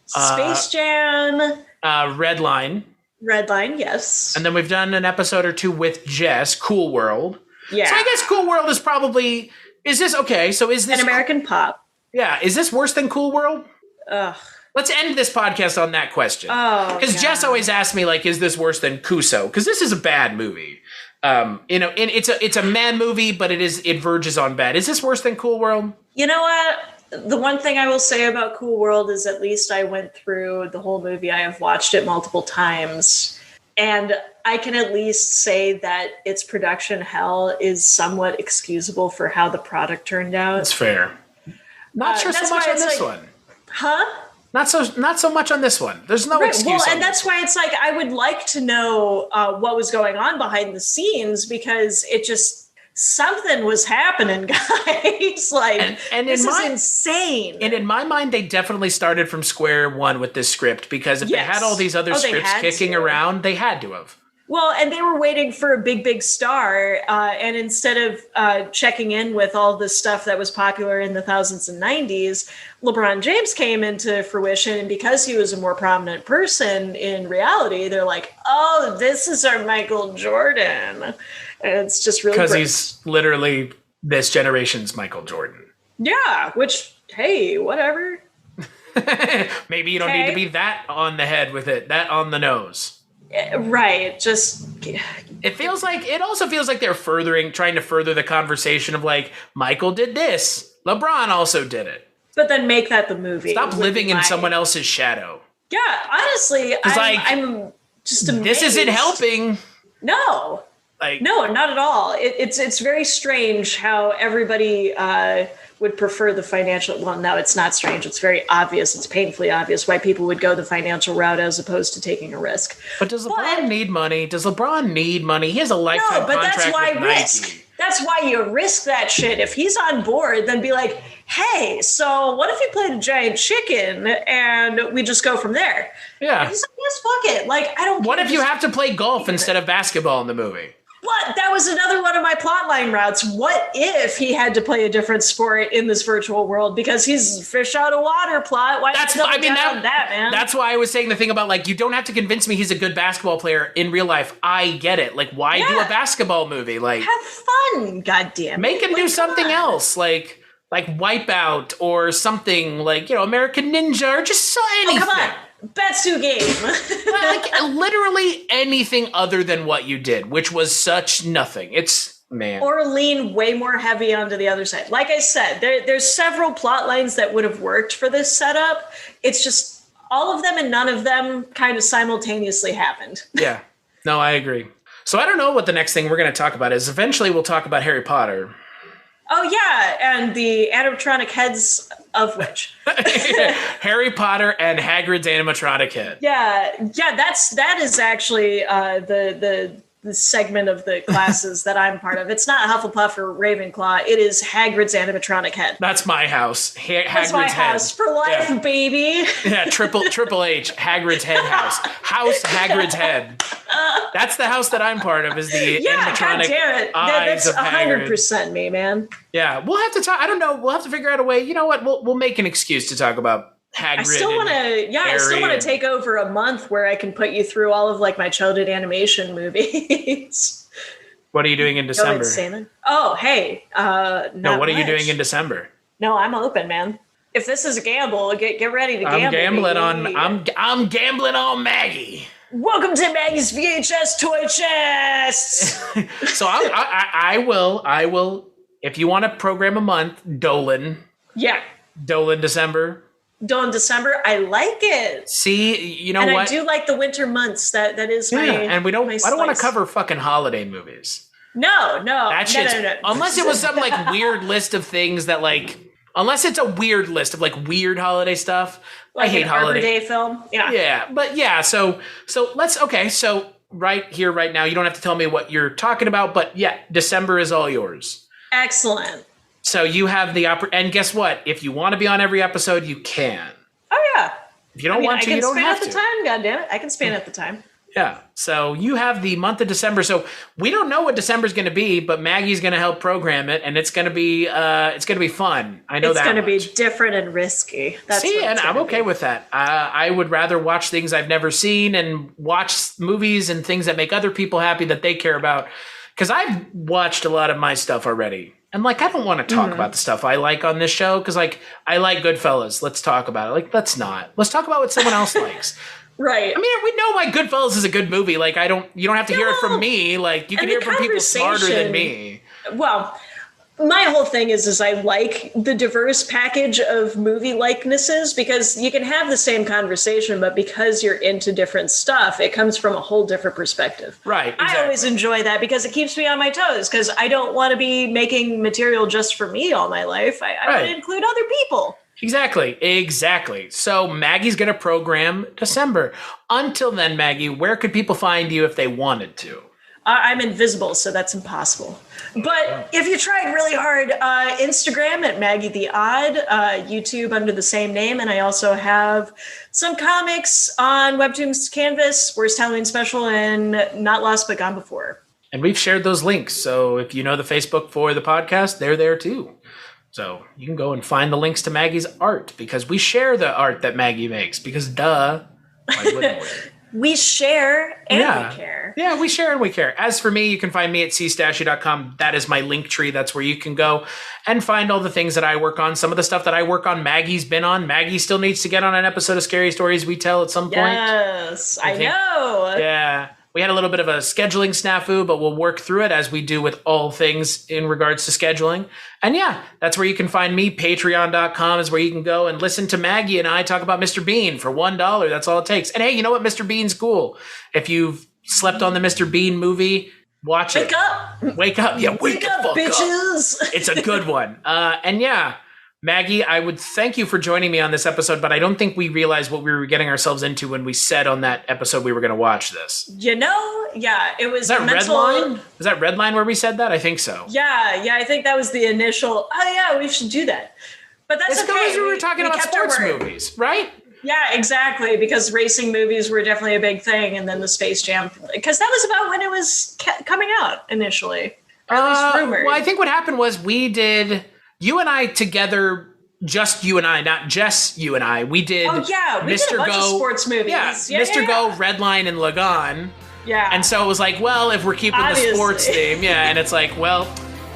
Space Jam. Red Line. Red Line, yes. And then we've done an episode or two with Jess, Cool World. Yeah. So I guess Cool World is probably... Is this... Okay, so is this... An American Pop. Yeah. Is this worse than Cool World? Ugh. Let's end this podcast on that question. Oh, because Jess always asks me, like, is this worse than Kuso? Because this is a bad movie. And it's a man movie, but it verges on bad. Is this worse than Cool World? You know what? The one thing I will say about Cool World is at least I went through the whole movie. I have watched it multiple times. And I can at least say that its production hell is somewhat excusable for how the product turned out. That's fair. Not sure so much on this one. Huh? Not so much on this one. There's no excuse. Well, and that's why it's like I would like to know what was going on behind the scenes, because it just something was happening, guys. Like, and this is insane. And in my mind, they definitely started from square one with this script, because if they had all these other scripts kicking around, they had to have. Well, and they were waiting for a big star, and instead of checking in with all the stuff that was popular in the thousands and 90s, LeBron James came into fruition, and because he was a more prominent person in reality, they're like, oh, this is our Michael Jordan. And it's just really because he's literally this generation's Michael Jordan. Yeah, which, hey, whatever. Maybe you don't need to be that on the head with it, that on the nose. Right. Just it also feels like they're trying to further the conversation of like, Michael did this, LeBron also did it. But then make that the movie. Stop living in someone else's shadow. Yeah, honestly, I'm just amazed. This isn't helping. No. No, not at all. It's very strange how everybody would prefer the financial. Well, no, it's not strange. It's very obvious. It's painfully obvious why people would go the financial route as opposed to taking a risk. But does LeBron need money? Does LeBron need money? He has a lifetime contract that's why with risk. Nike. That's why you risk that shit. If he's on board, then be like, hey, so what if you played a giant chicken and we just go from there? Yeah. And he's like, yes, fuck it. Like, I don't care. What if you have to play golf instead of basketball in the movie? What? That was another one of my plotline routes. What if he had to play a different sport in this virtual world because he's fish out of water plot? Why that, man? That's why I was saying the thing about like, you don't have to convince me he's a good basketball player in real life. I get it. Like, why do a basketball movie? Like, have fun, goddamn. Make him do something else, like Wipeout or something like, American Ninja or just anything. Oh, come on. Betsu game. Like literally anything other than what you did, which was such nothing. Or lean way more heavy onto the other side. Like I said, there's several plot lines that would have worked for this setup. It's just all of them and none of them kind of simultaneously happened. Yeah. No, I agree. So I don't know what the next thing we're going to talk about is. Eventually we'll talk about Harry Potter. Oh, yeah, and the animatronic heads of which. Harry Potter and Hagrid's animatronic head. Yeah, that is actually the segment of the classes that I'm part of. It's not Hufflepuff or Ravenclaw. It is Hagrid's animatronic head. That's my house. That's my house for life, baby. Yeah, triple H, Hagrid's head house. House Hagrid's head. That's the house that I'm part of. Is the animatronic eyes of Hagrid. That's 100% me, man. Yeah, we'll have to talk. I don't know. We'll have to figure out a way. You know what? We'll make an excuse to talk about Hagrid. I still want to take over a month where I can put you through all of like my childhood animation movies. What are you doing in December? Oh, hey. No, what are you doing in December? No, I'm open, man. If this is a gamble, get ready to gamble. I'm gambling on Maggie. Welcome to Maggie's VHS toy chest. So I will. If you want to program a month, Dolan. Yeah. Dolan December. Dolan December. I like it. See, you know and what? I do like the winter months. That is my. And I don't want to cover fucking holiday movies. No. That shit's, no. Unless it was some like weird list of things that like. Unless it's a weird list of like weird holiday stuff. Like I hate holiday Day film. Yeah. Yeah, but yeah. So let's. Okay, so right here, right now, you don't have to tell me what you're talking about, but yeah, December is all yours. Excellent. So you have the and guess what? If you want to be on every episode, you can. Oh yeah. If you don't want to, you don't have to. I can span at the time. Goddammit, I can span at the time. Yeah. So you have the month of December. So we don't know what December's going to be, but Maggie's going to help program it, and it's going to be fun. I know it's that. It's going to be different and risky. And I'm okay with that. I would rather watch things I've never seen and watch movies and things that make other people happy that they care about. Because I've watched a lot of my stuff already. And like, I don't want to talk about the stuff I like on this show because like, I like Goodfellas. Let's talk about it. Like, let's not. Let's talk about what someone else likes. Right. I mean, we know why Goodfellas is a good movie. Like, you don't have to hear it from me. Like, you can hear it from people smarter than me. Well, my whole thing is I like the diverse package of movie likenesses because you can have the same conversation, but because you're into different stuff, it comes from a whole different perspective. Right. Exactly. I always enjoy that because it keeps me on my toes because I don't want to be making material just for me all my life. I want to include other people. Exactly. So Maggie's going to program December. Until then, Maggie, where could people find you if they wanted to? I'm invisible, so that's impossible. But if you tried really hard, Instagram at Maggie the Odd, YouTube under the same name, and I also have some comics on Webtoons Canvas, Worst Halloween Special, and Not Lost But Gone Before. And we've shared those links, so if you know the Facebook for the podcast, they're there too. So you can go and find the links to Maggie's art, because we share the art that Maggie makes, because duh, why wouldn't we? We share and we care. Yeah, we share and we care. As for me, you can find me at cstashy.com. That is my link tree. That's where you can go and find all the things that I work on. Some of the stuff that I work on, Maggie's been on. Maggie still needs to get on an episode of Scary Stories We Tell at some point. Yes, I know. Yeah. We had a little bit of a scheduling snafu, but we'll work through it as we do with all things in regards to scheduling. And yeah, that's where you can find me. Patreon.com is where you can go and listen to Maggie and I talk about Mr. Bean for $1. That's all it takes. And hey, you know what? Mr. Bean's cool. If you've slept on the Mr. Bean movie, watch it. Wake up. Wake up. Yeah, wake up, bitches. It's a good one. And yeah, Maggie, I would thank you for joining me on this episode, but I don't think we realized what we were getting ourselves into when we said on that episode we were going to watch this. You know, yeah, it was Is that Redline? Was that Redline where we said that? I think so. Yeah, I think that was the initial, oh yeah, we should do that. But that's okay. Because we were talking about sports movies, right? Yeah, exactly, because racing movies were definitely a big thing, and then the Space Jam, because that was about when it was coming out initially, or at least rumored. Well, I think what happened was we did... You and I together, just you and I, not just you and I, we did we did a bunch of sports movies. Yeah, Mr. Go, Redline, and Lagan. Yeah. And so it was like, well, if we're keeping the sports theme, and it's like, well,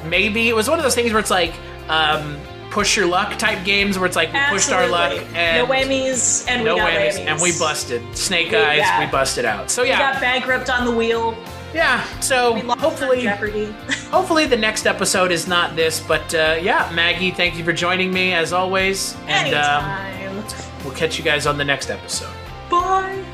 maybe it was one of those things where it's like push your luck type games where it's like we pushed our luck and no whammies and we got whammies. And we busted. Snake Eyes, we busted out. So yeah. We got bankrupt on the wheel. Yeah, so hopefully the next episode is not this, but Maggie, thank you for joining me as always. And anytime. We'll catch you guys on the next episode. Bye.